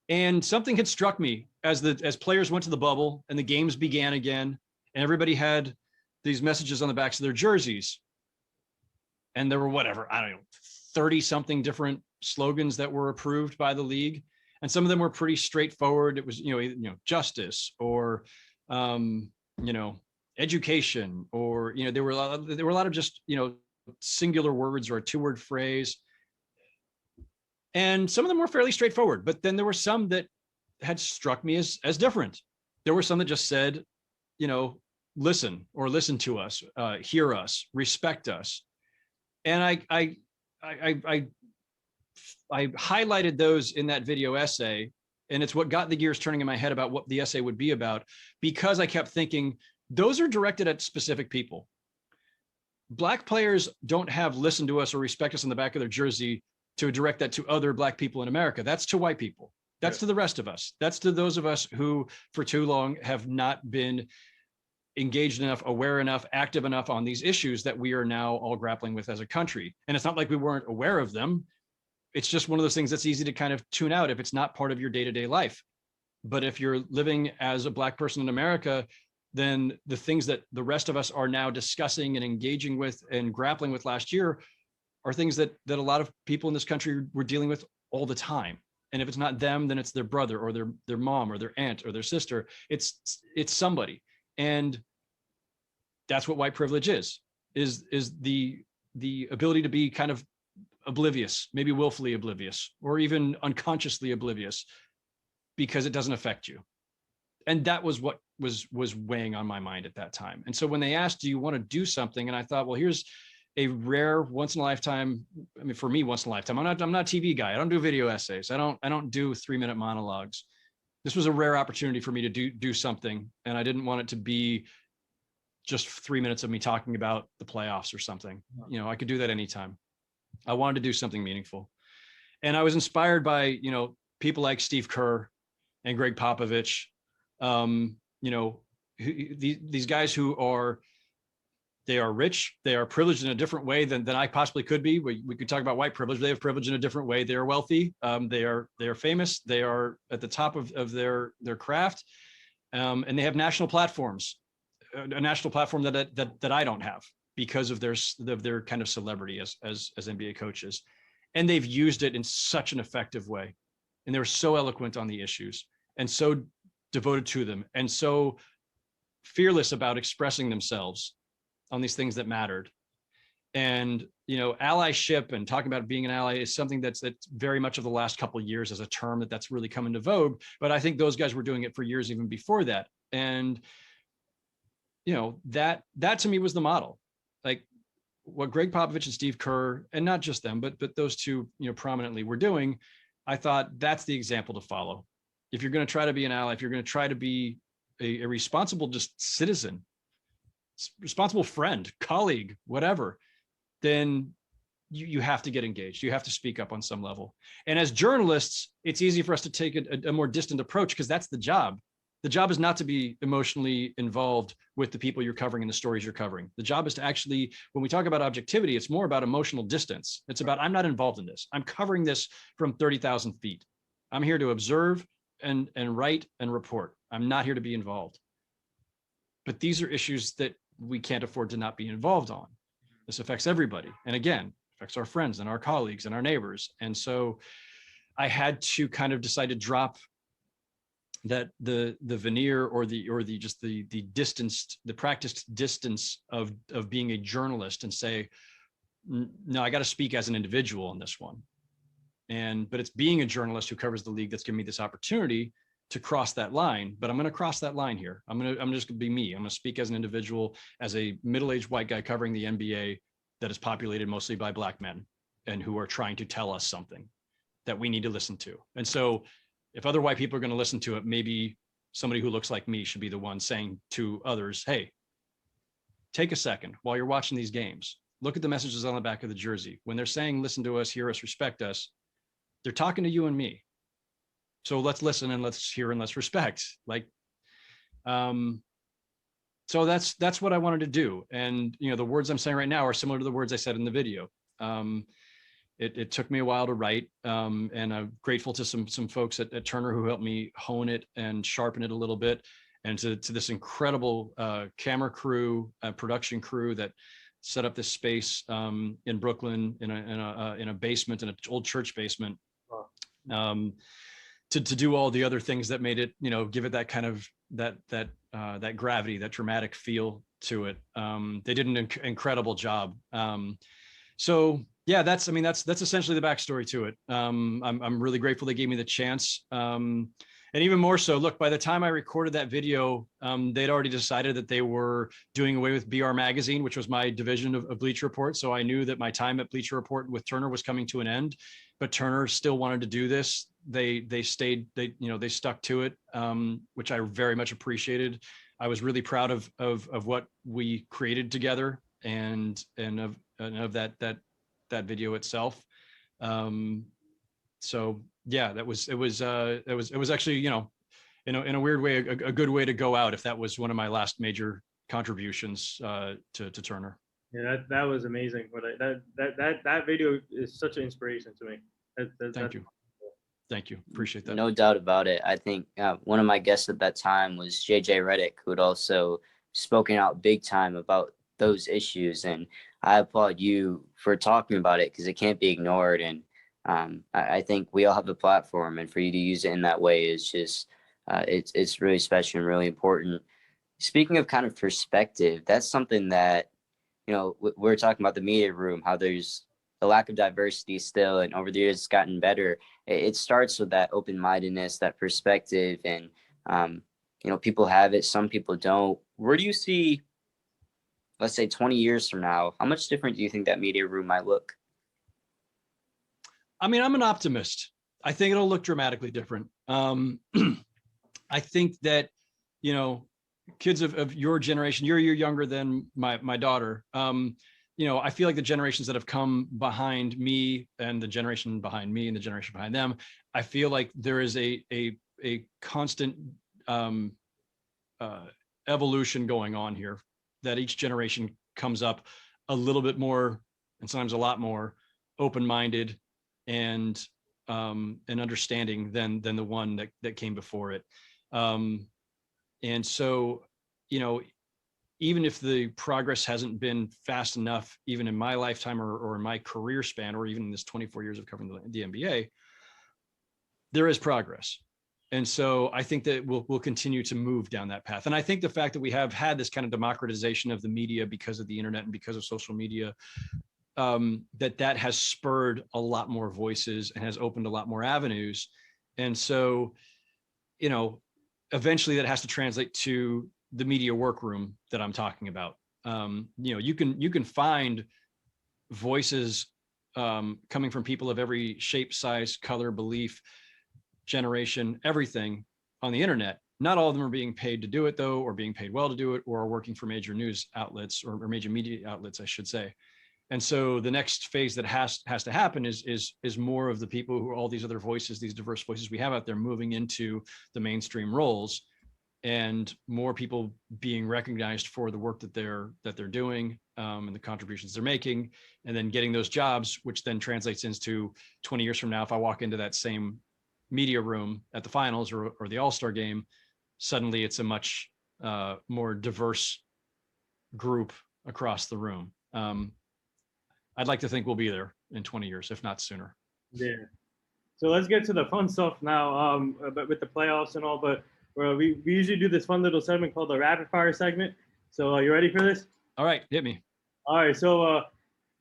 And something had struck me as players went to the bubble and the games began again, and everybody had these messages on the backs of their jerseys. And there were whatever, I don't know, 30 something different slogans that were approved by the league. And some of them were pretty straightforward. It was, justice or, education, or, there were a lot of just, singular words or a 2-word phrase. And some of them were fairly straightforward, but then there were some that had struck me as different. There were some that just said, listen to us, hear us, respect us. And I highlighted those in that video essay, and it's what got the gears turning in my head about what the essay would be about, because I kept thinking those are directed at specific people. Black players don't have listen to us or respect us on the back of their jersey to direct that to other Black people in America. That's to white people. That's to the rest of us. That's to those of us who for too long have not been engaged enough, aware enough, active enough on these issues that we are now all grappling with as a country. And it's not like we weren't aware of them. It's just one of those things that's easy to kind of tune out if it's not part of your day-to-day life. But if you're living as a Black person in America, then the things that the rest of us are now discussing and engaging with and grappling with last year are things that a lot of people in this country were dealing with all the time. And if it's not them, then it's their brother or their mom or their aunt or their sister. It's somebody. And that's what white privilege is the ability to be kind of oblivious, maybe willfully oblivious, or even unconsciously oblivious, because it doesn't affect you. And that was what was weighing on my mind at that time. And so when they asked, do you want to do something? And I thought, well, here's a rare once in a lifetime. I mean, for me, once in a lifetime, I'm not a TV guy. I don't do video essays. I don't do 3-minute monologues. This was a rare opportunity for me to do something. And I didn't want it to be just 3 minutes of me talking about the playoffs or something. I could do that anytime. I wanted to do something meaningful. And I was inspired by, people like Steve Kerr and Greg Popovich, these guys who are rich, they are privileged in a different way than I possibly could be. We could talk about white privilege. They have privilege in a different way. They are wealthy. They are famous. They are at the top of their craft. And they have national platforms, a national platform that I don't have because of their kind of celebrity as NBA coaches. And they've used it in such an effective way. And they were so eloquent on the issues and so devoted to them and so fearless about expressing themselves on these things that mattered. And, allyship and talking about being an ally is something that's very much of the last couple of years as a term that's really come into vogue. But I think those guys were doing it for years, even before that. And, that to me was the model. Like what Greg Popovich and Steve Kerr, and not just them, but those two, prominently were doing, I thought that's the example to follow. If you're going to try to be an ally, if you're going to try to be a responsible just citizen, responsible friend, colleague, whatever, then you have to get engaged. You have to speak up on some level. And as journalists, it's easy for us to take a more distant approach because that's the job. The job is not to be emotionally involved with the people you're covering and the stories you're covering. The job is to actually, when we talk about objectivity, it's more about emotional distance. It's about, I'm not involved in this. I'm covering this from 30,000 feet. I'm here to observe and write and report. I'm not here to be involved. But these are issues that we can't afford to not be involved on. This affects everybody. And again, affects our friends and our colleagues and our neighbors. And so I had to kind of decide to drop that the veneer or the just the distanced, the practiced distance of being a journalist and say, no, I got to speak as an individual on this one. But it's being a journalist who covers the league that's given me this opportunity to cross that line. But I'm going to cross that line here. I'm just going to be me. I'm going to speak as an individual, as a middle-aged white guy covering the NBA that is populated mostly by Black men and who are trying to tell us something. that we need to listen to. And so if other white people are going to listen to it, maybe somebody who looks like me should be the one saying to others, hey, take a second while you're watching these games. Look at the messages on the back of the jersey. When they're saying, listen to us, hear us, respect us, they're talking to you and me. So let's listen and let's hear and let's respect. Like, so that's what I wanted to do. And, you know, the words I'm saying right now are similar to the words I said in the video. It took me a while to write, and I'm grateful to some folks at Turner who helped me hone it and sharpen it a little bit, and to this incredible camera crew, production crew that set up this space in Brooklyn in a basement, in an old church basement, to do all the other things that made it, you know, give it that kind of that gravity, that dramatic feel to it. They did an incredible job. So yeah, that's essentially the backstory to it. I'm really grateful they gave me the chance. And even more so, look, by the time I recorded that video, they'd already decided that they were doing away with BR Magazine, which was my division of Bleacher Report. So I knew that my time at Bleacher Report with Turner was coming to an end, but Turner still wanted to do this. They stuck to it, which I very much appreciated. I was really proud of what we created together and of that video itself. So yeah, it was actually, you know, in a weird way, a good way to go out, if that was one of my last major contributions to Turner. Yeah, that was amazing. But that video is such an inspiration to me. Thank you. Thank you. Appreciate that. No doubt about it. I think one of my guests at that time was JJ Redick, who had also spoken out big time about those issues. And I applaud you for talking about it, because it can't be ignored. And I think we all have a platform, and for you to use it in that way is just, it's really special and really important. Speaking of kind of perspective, that's something that, you know, we're talking about the media room, how there's a lack of diversity still, and over the years it's gotten better. It starts with that open-mindedness, that perspective, and you know, people have it, some people don't. Where do you see, let's say 20 years from now, how much different do you think that media room might look? I mean, I'm an optimist. I think it'll look dramatically different. I think that, you know, kids of your generation, you're younger than my daughter. You know, I feel like the generations that have come behind me, and the generation behind me, and the generation behind them, I feel like there is a constant evolution going on here, that each generation comes up a little bit more, and sometimes a lot more, open-minded and understanding than the one that came before it. And so, you know, even if the progress hasn't been fast enough, even in my lifetime or in my career span, or even in this 24 years of covering the NBA, there is progress. And so I think that we'll continue to move down that path. And I think the fact that we have had this kind of democratization of the media because of the internet and because of social media, that has spurred a lot more voices and has opened a lot more avenues. And so, you know, eventually that has to translate to the media workroom that I'm talking about. You know, you can find voices coming from people of every shape, size, color, belief, generation, everything on the internet. Not all of them are being paid to do it, though, or being paid well to do it, or are working for major news outlets or major media outlets, I should say. And so the next phase that has to happen is more of the people who are all these other voices, these diverse voices we have out there, moving into the mainstream roles, and more people being recognized for the work that they're doing, and the contributions they're making, and then getting those jobs, which then translates into 20 years from now, if I walk into that same media room at the finals or the All-Star game, suddenly it's a much more diverse group across the room. I'd like to think we'll be there in 20 years, if not sooner. Yeah. So let's get to the fun stuff now, but with the playoffs and all. But we usually do this fun little segment called the rapid fire segment. So you ready for this? All right, hit me. All right. So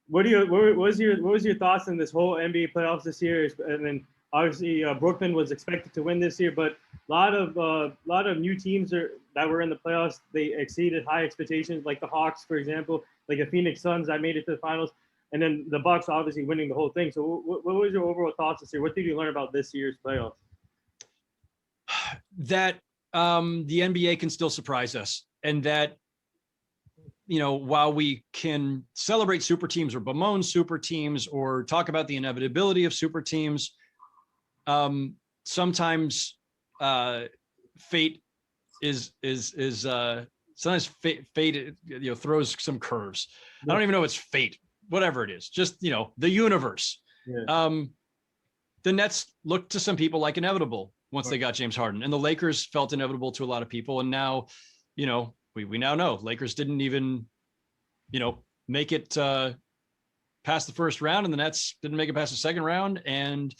what was your thoughts on this whole NBA playoffs this year? And then obviously Brooklyn was expected to win this year, but a lot of new teams that were in the playoffs, they exceeded high expectations, like the Hawks, for example, like the Phoenix Suns that made it to the finals. and then the Bucks obviously winning the whole thing. So what was your overall thoughts this year? What did you learn about this year's playoffs? That the NBA can still surprise us, and that, you know, while we can celebrate super teams or bemoan super teams or talk about the inevitability of super teams, sometimes fate is sometimes fate throws some curves. I don't even know if it's fate, whatever it is, just, you know, the universe. Yeah. The Nets looked to some people like inevitable once they got James Harden, and the Lakers felt inevitable to a lot of people. And now, you know, we now know Lakers didn't even, you know, make it past the first round, and the Nets didn't make it past the second round, and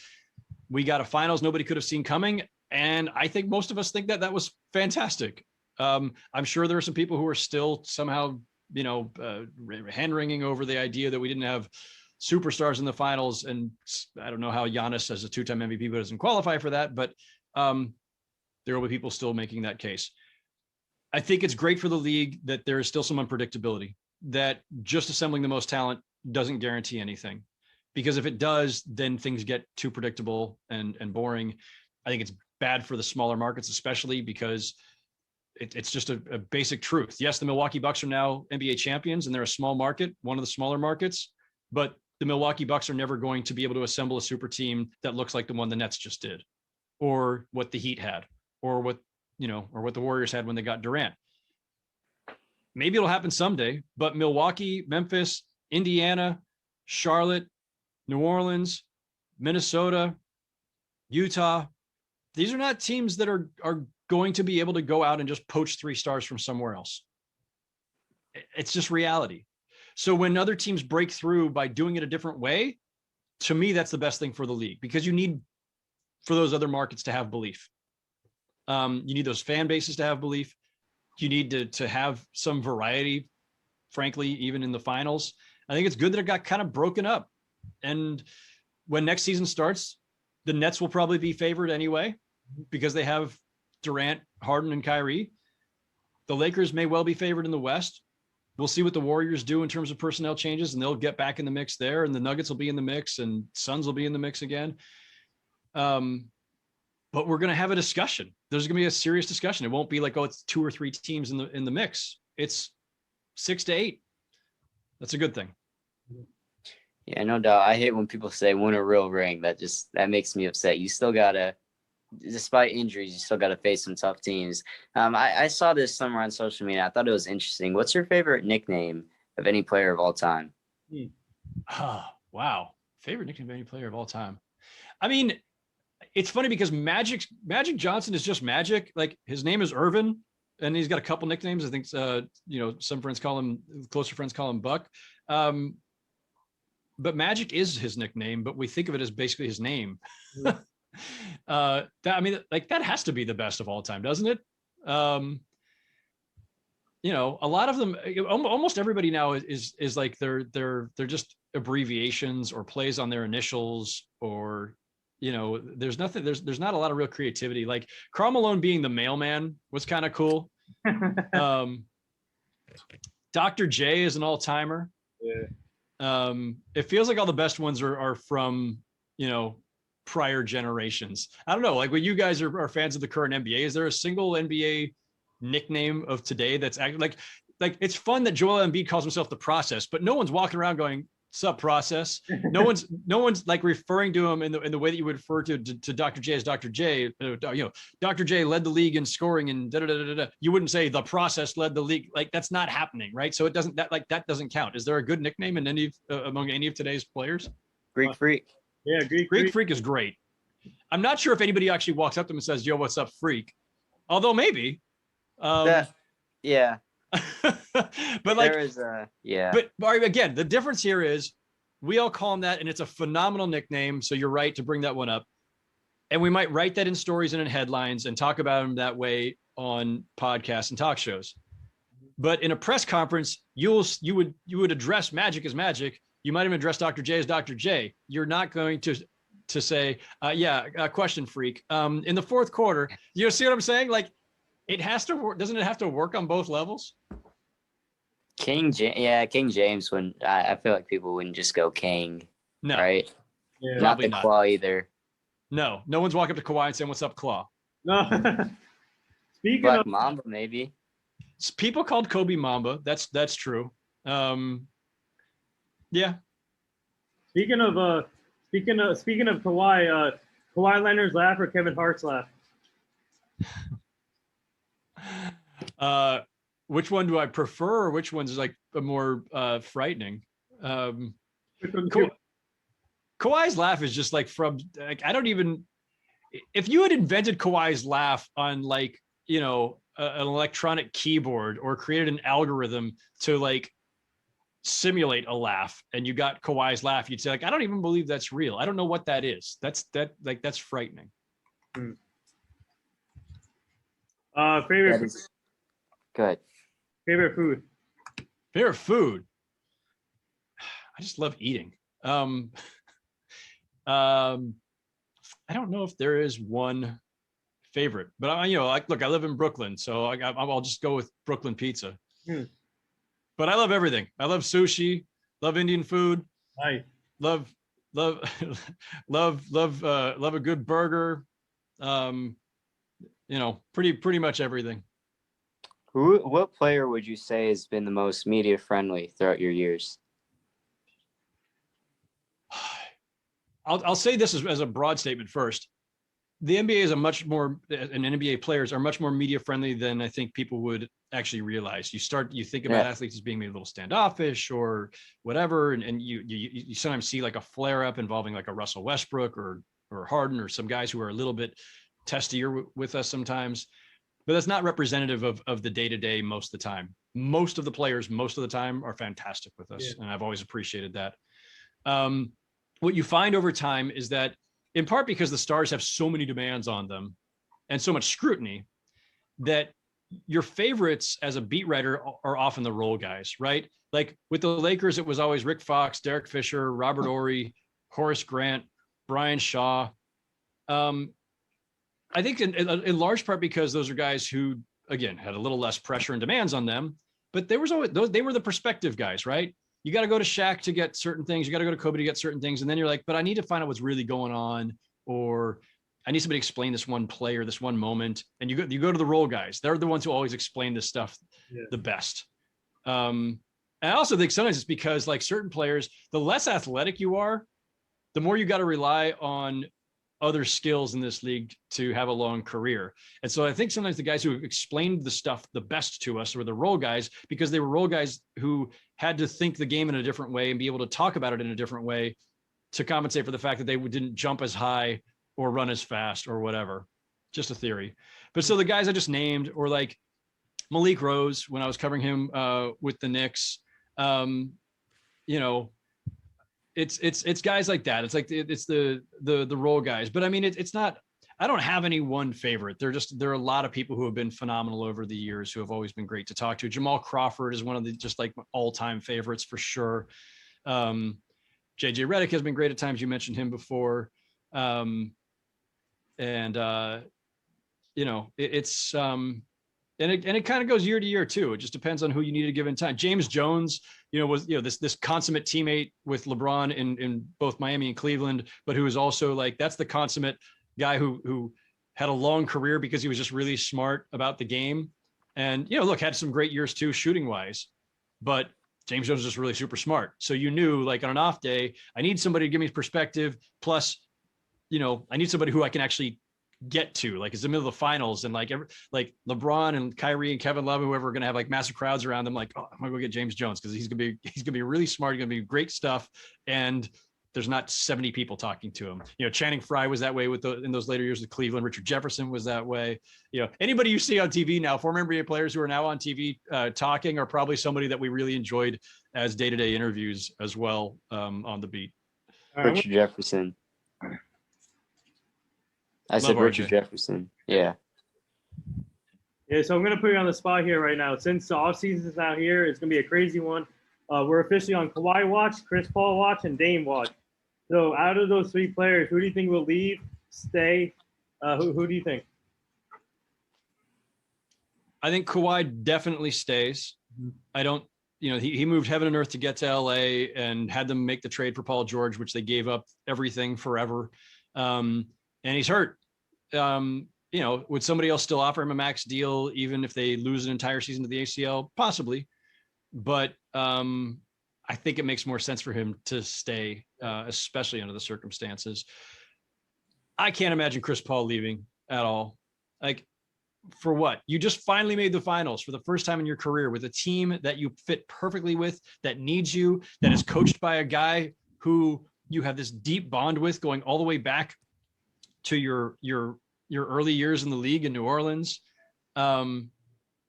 we got a finals nobody could have seen coming. And I think most of us think that that was fantastic. I'm sure there are some people who are still somehow, you know, hand wringing over the idea that we didn't have superstars in the finals. And I don't know how Giannis, as a two-time MVP, doesn't qualify for that, but there will be people still making that case. I think it's great for the league that there is still some unpredictability, that just assembling the most talent doesn't guarantee anything, because if it does, then things get too predictable and boring. I think it's bad for the smaller markets, especially because it's just a basic truth. Yes, the Milwaukee Bucks are now NBA champions, and they're a small market, one of the smaller markets, but the Milwaukee Bucks are never going to be able to assemble a super team that looks like the one the Nets just did, or what the Heat had, or what, you know, or what the Warriors had when they got Durant. Maybe it'll happen someday, but Milwaukee, Memphis, Indiana, Charlotte, New Orleans, Minnesota, Utah, these are not teams that are going to be able to go out and just poach 3 stars from somewhere else. It's just reality. So when other teams break through by doing it a different way, to me, that's the best thing for the league, because you need for those other markets to have belief. You need those fan bases to have belief. You need to have some variety, frankly, even in the finals. I think it's good that it got kind of broken up. And when next season starts, the Nets will probably be favored anyway, because they have Durant, Harden, and Kyrie. The Lakers may well be favored in the West. We'll see what the Warriors do in terms of personnel changes, and they'll get back in the mix there. And the Nuggets will be in the mix, and Suns will be in the mix again. But we're going to have a discussion. There's going to be a serious discussion. It won't be like, oh, it's 2 or 3 teams in the mix. It's 6 to 8. That's a good thing. Yeah, no doubt. I hate when people say win a real ring. That makes me upset. You still gotta, despite injuries, you still gotta face some tough teams. I saw this somewhere on social media. I thought it was interesting. What's your favorite nickname of any player of all time? Oh, wow. Favorite nickname of any player of all time. I mean, it's funny because Magic Johnson is just Magic. Like, his name is Irvin, and he's got a couple nicknames. I think, you know, some friends call him, closer friends call him Buck. But Magic is his nickname, but we think of it as basically his name. I mean, like, that has to be the best of all time, doesn't it? You know, a lot of them, almost everybody now is like they're just abbreviations or plays on their initials, or, you know, there's not a lot of real creativity. Like, Karl Malone being the mailman was kind of cool. Dr. J is an all-timer. Yeah. It feels like all the best ones are from, you know, prior generations. I don't know, like, when you guys are fans of the current NBA, is there a single NBA nickname of today that's actually like it's fun that Joel Embiid calls himself the Process, but no one's walking around going, "Sup, Process?" No one's like referring to him in the way that you would refer to Dr. J as Dr. J. You know, Dr. J led the league in scoring and da da da da. You wouldn't say the Process led the league. Like, that's not happening, right? So that doesn't count. Is there a good nickname in among any of today's players? Greek Freak. Yeah, Greek Freak is great. I'm not sure if anybody actually walks up to him and says, "Yo, what's up, Freak?" Although maybe. Yeah. But like, there is yeah. But again, the difference here is we all call him that, and it's a phenomenal nickname. So you're right to bring that one up. And we might write that in stories and in headlines and talk about him that way on podcasts and talk shows. But in a press conference, you would address Magic as Magic. You might even address Dr. J as Dr. J. You're not going to say, question, Freak. In the fourth quarter, you see what I'm saying? Like, it has to work. Doesn't it have to work on both levels? King James. When I feel like people wouldn't just go King, No, right? Yeah. Not probably the not. Claw either. No one's walking up to Kawhi and saying, "What's up, Claw?" No. Speaking Black of Mamba, maybe. People called Kobe Mamba. That's true. Yeah. speaking of Kawhi, Kawhi Leonard's laugh or Kevin Hart's laugh? Which one do I prefer? Or which one's like a more frightening? Which one's Ka- Kawhi's laugh is just like from like I don't even. If you had invented Kawhi's laugh on like an electronic keyboard or created an algorithm to like simulate a laugh and you got Kawhi's laugh, you'd say like I don't even believe that's real. I don't know what that is. That's frightening. Favorite That is good. favorite food? Favorite food. I just love eating. I don't know if there is one favorite, but look, I live in Brooklyn, so I'll just go with Brooklyn pizza. But I love everything. I love sushi, love Indian food, Nice. love a good burger. Pretty much everything. What player would you say has been the most media friendly throughout your years? I'll say this as a broad statement first. The NBA is and NBA players are much more media friendly than I think people would actually realize. You think about athletes as being maybe a little standoffish or whatever, and you sometimes see like a flare up involving like a Russell Westbrook or Harden or some guys who are a little bit testier with us sometimes, but that's not representative of the day to day most of the time. Most of the players most of the time are fantastic with us, and I've always appreciated that. What you find over time is that, in part because the stars have so many demands on them and so much scrutiny, that your favorites as a beat writer are often the role guys, right? Like with the Lakers, it was always Rick Fox, Derek Fisher, Robert Horry, Horace Grant, Brian Shaw. I think in large part because those are guys who, again, had a little less pressure and demands on them, but they were the perspective guys, right? You got to go to Shaq to get certain things. You got to go to Kobe to get certain things. And then you're like, but I need to find out what's really going on, or I need somebody to explain this one play or this one moment. And you go to the role guys. They're the ones who always explain this stuff the best. And I also think sometimes it's because like certain players, the less athletic you are, the more you got to rely on other skills in this league to have a long career. And so I think sometimes the guys who explained the stuff the best to us were the role guys, because they were role guys who had to think the game in a different way and be able to talk about it in a different way to compensate for the fact that they didn't jump as high or run as fast or whatever. Just a theory. But so the guys I just named, or like Malik Rose, when I was covering him with the Knicks, it's guys like that. It's like it's the role guys. But I mean, it's not. I don't have any one favorite. There are a lot of people who have been phenomenal over the years who have always been great to talk to. Jamal Crawford is one of the just like all-time favorites for sure. JJ Redick has been great at times. You mentioned him before, and it kind of goes year to year too. It just depends on who you need at a given time. James Jones, was this consummate teammate with LeBron in both Miami and Cleveland, but who is also like that's the consummate guy who had a long career because he was just really smart about the game, and had some great years too shooting wise, but James Jones is just really super smart. So like on an off day, I need somebody to give me perspective. Plus, I need somebody who I can actually get to, like it's the middle of the finals and like LeBron and Kyrie and Kevin Love, whoever are going to have like massive crowds around them. Like, oh, I'm gonna go get James Jones because he's gonna be really smart. He's gonna be great stuff, and there's not 70 people talking to him. Channing Frye was that way in those later years of Cleveland. Richard Jefferson was that way. Anybody you see on TV now, former NBA players who are now on TV talking, are probably somebody that we really enjoyed as day-to-day interviews as well on the beat. Richard Jefferson. I said Richard Jefferson. Yeah. Yeah, so I'm going to put you on the spot here right now. Since the offseason is out here, it's going to be a crazy one. We're officially on Kawhi watch, Chris Paul watch, and Dame watch. So out of those three players, who do you think will leave, stay? Who do you think? I think Kawhi definitely stays. I don't, he moved heaven and earth to get to LA and had them make the trade for Paul George, which they gave up everything forever. And he's hurt. Would somebody else still offer him a max deal, even if they lose an entire season to the ACL? Possibly. But I think it makes more sense for him to stay, especially under the circumstances. I can't imagine Chris Paul leaving at all. Like, for what? You just finally made the finals for the first time in your career with a team that you fit perfectly with, that needs you, that is coached by a guy who you have this deep bond with, going all the way back to your early years in the league in New Orleans.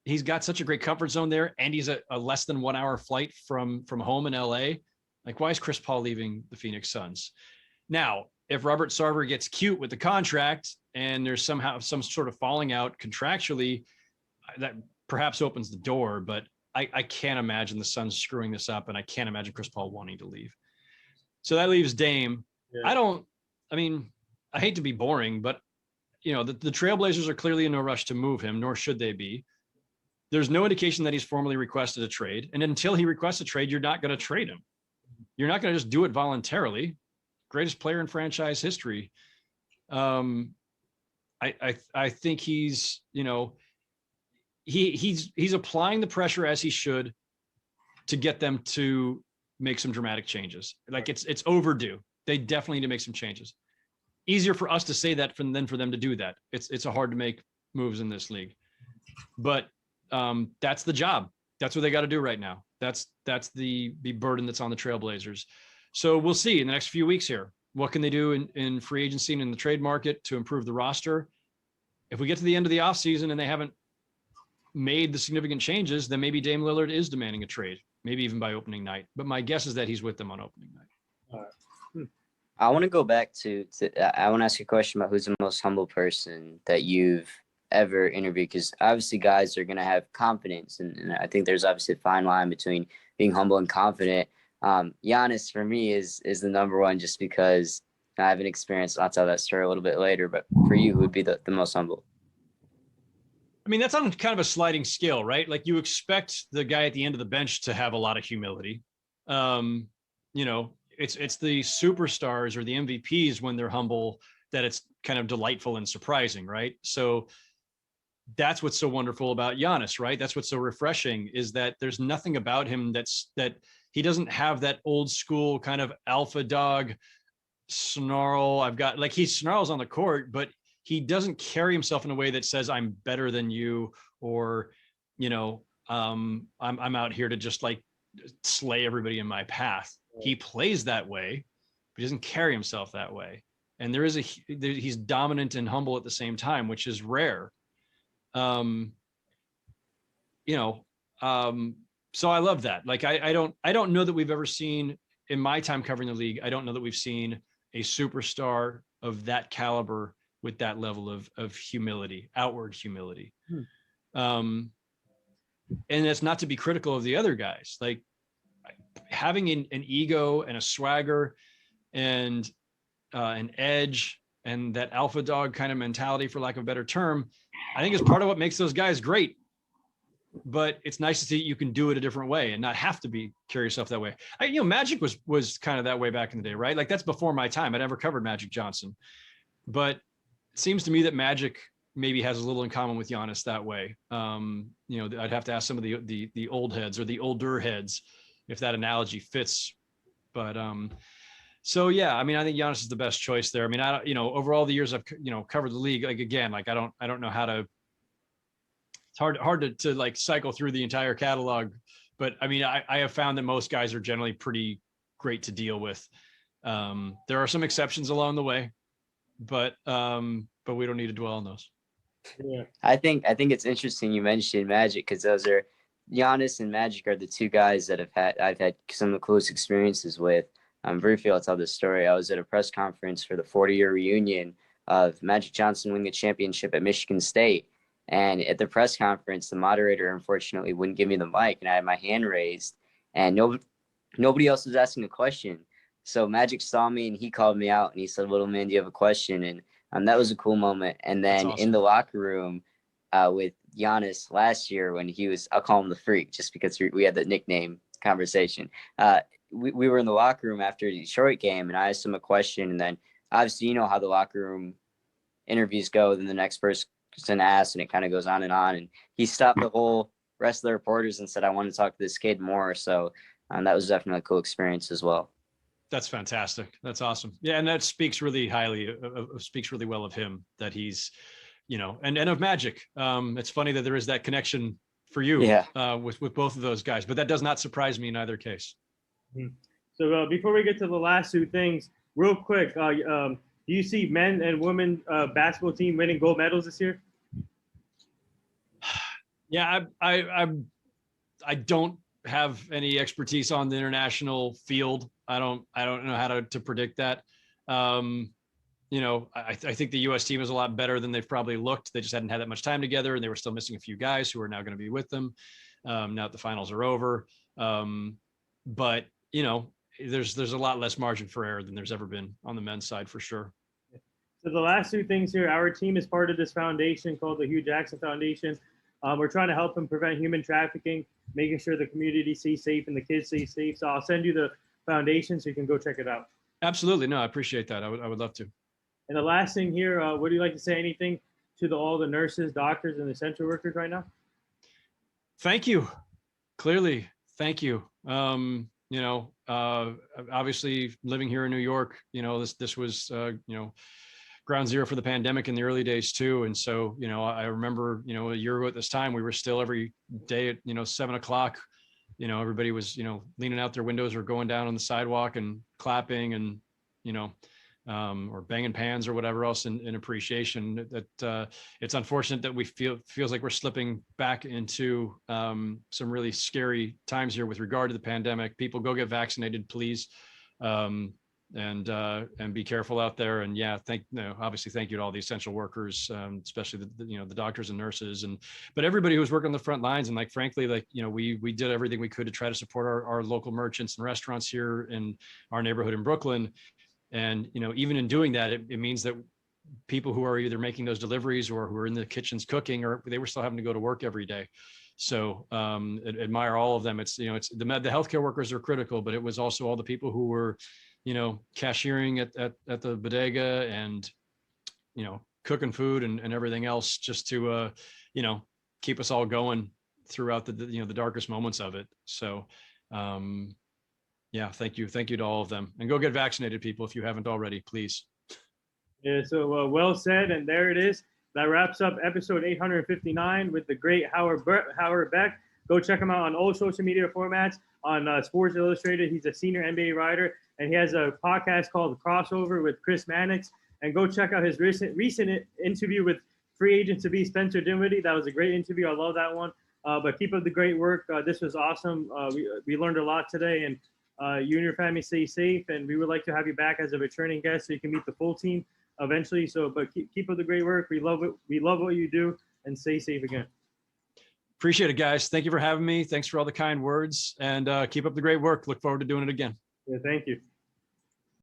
He's got such a great comfort zone there, and he's a less than 1 hour flight from home in LA. Like, why is Chris Paul leaving the Phoenix Suns? Now, if Robert Sarver gets cute with the contract and there's somehow some sort of falling out contractually, that perhaps opens the door, but I can't imagine the Suns screwing this up, and I can't imagine Chris Paul wanting to leave. So that leaves Dame. Yeah. I hate to be boring, but the Trailblazers are clearly in no rush to move him, nor should they be. There's no indication that he's formally requested a trade. And until he requests a trade, you're not going to trade him. You're not going to just do it voluntarily. Greatest player in franchise history. I think he's applying the pressure as he should to get them to make some dramatic changes. Like, it's overdue. They definitely need to make some changes. Easier for us to say that than for them to do that. It's hard to make moves in this league, but that's the job. That's what they got to do right now. That's the burden that's on the Trailblazers. So we'll see in the next few weeks here. What can they do in free agency and in the trade market to improve the roster? If we get to the end of the offseason and they haven't made the significant changes, then maybe Dame Lillard is demanding a trade, maybe even by opening night. But my guess is that he's with them on opening night. I want to go back to I want to ask you a question about who's the most humble person that you've ever interviewed, because obviously guys are going to have confidence, and I think there's obviously a fine line between being humble and confident. Giannis for me is the number one, just because I have an experience. I'll tell that story a little bit later, but for you, who would be the most humble? I mean, that's on kind of a sliding scale, right? Like, you expect the guy at the end of the bench to have a lot of humility. It's the superstars or the MVPs when they're humble that it's kind of delightful and surprising, right? So that's what's so wonderful about Giannis, right? That's what's so refreshing, is that there's nothing about him that he doesn't have that old school kind of alpha dog snarl. He snarls on the court, but he doesn't carry himself in a way that says I'm better than you, or, I'm out here to just like slay everybody in my path. He plays that way, but he doesn't carry himself that way. And he's dominant and humble at the same time, which is rare. So I love that. Like, I don't know that we've ever seen, in my time covering the league, I don't know that we've seen a superstar of that caliber with that level of humility, outward humility. And it's not to be critical of the other guys. Like, having an ego and a swagger and an edge and that alpha dog kind of mentality, for lack of a better term, I think is part of what makes those guys great. But it's nice to see you can do it a different way and not have to carry yourself that way. Magic was kind of that way back in the day, right? Like, that's before my time. I never covered Magic Johnson, but it seems to me that Magic maybe has a little in common with Giannis that way. I'd have to ask some of the old heads or the older heads if that analogy fits. But so yeah, I mean, I think Giannis is the best choice there. I mean, over all the years I've covered the league, like, again, like, I don't know how to. It's hard to like cycle through the entire catalog, but I mean, I have found that most guys are generally pretty great to deal with. There are some exceptions along the way, but we don't need to dwell on those. Yeah, I think it's interesting you mentioned Magic, because those are Giannis and Magic are the two guys that I've had some of the coolest experiences with. Briefly, I'll tell this story. I was at a press conference for the 40-year reunion of Magic Johnson winning the championship at Michigan State. And at the press conference, the moderator unfortunately wouldn't give me the mic, and I had my hand raised, and nobody else was asking a question. So Magic saw me and he called me out and he said, "Little man, do you have a question?" And that was a cool moment. And then awesome. In the locker room with Giannis last year when he was, I'll call him the Freak just because we had the nickname conversation. We were in the locker room after the Detroit game, and I asked him a question, and then obviously you know how the locker room interviews go, then the next person asks, and it kind of goes on, and he stopped the whole rest of the reporters and said, I want to talk to this kid more. So that was definitely a cool experience as well. That's fantastic. That's awesome. Yeah, and that speaks really highly, speaks really well of him, that he's, you know, and of Magic. It's funny that there is that connection for you, with both of those guys, but that does not surprise me in either case. So before we get to the last two things, real quick, do you see men and women basketball team winning gold medals this year? Yeah, I don't have any expertise on the international field. I don't know how to predict that. You know, I think the U.S. team is a lot better than they've probably looked. They just hadn't had that much time together, and they were still missing a few guys who are now going to be with them now that the finals are over. But you know, there's a lot less margin for error than there's ever been on the men's side for sure. So the last two things here, our team is part of this foundation called the Hugh Jackson Foundation. We're trying to help them prevent human trafficking, making sure the community stays safe and the kids stay safe. So I'll send you the foundation so you can go check it out. Absolutely. No, I appreciate that. I would love to. And the last thing here, would you like to say anything to all the nurses, doctors, and essential workers right now? Thank you. Clearly, thank you. You know, obviously living here in New York, you know, this was, you know, ground zero for the pandemic in the early days too. And so, you know, I remember, you know, a year ago at this time, we were still every day at, you know, 7 o'clock, you know, everybody was, you know, leaning out their windows or going down on the sidewalk and clapping and, you know, or banging pans or whatever else in appreciation. That it's unfortunate that we feels like we're slipping back into some really scary times here with regard to the pandemic. People, go get vaccinated, please. And be careful out there. And yeah, obviously thank you to all the essential workers, especially the doctors and nurses, but everybody who was working on the front lines. And like, frankly, like, you know, we did everything we could to try to support our local merchants and restaurants here in our neighborhood in Brooklyn. And, you know, even in doing that, it means that people who are either making those deliveries or who are in the kitchens cooking, or they were still having to go to work every day. So admire all of them. It's, you know, it's the healthcare workers are critical, but it was also all the people who were, you know, cashiering at the bodega and, you know, cooking food and everything else just to, you know, keep us all going throughout the darkest moments of it. So, yeah, thank you to all of them, and go get vaccinated, people, if you haven't already, please. Yeah, so well said, and there it is. That wraps up episode 859 with the great Howard Beck. Go check him out on all social media formats, on Sports Illustrated. He's a senior NBA writer, and he has a podcast called Crossover with Chris Mannix. And go check out his recent interview with free agent to be Spencer Dinwiddie. That was a great interview. I love that one. But keep up the great work. This was awesome. We learned a lot today, and you and your family stay safe. And we would like to have you back as a returning guest so you can meet the full team eventually. So, but keep up the great work. We love it. We love what you do, and stay safe again. Appreciate it, guys. Thank you for having me. Thanks for all the kind words, and keep up the great work. Look forward to doing it again. Yeah, thank you.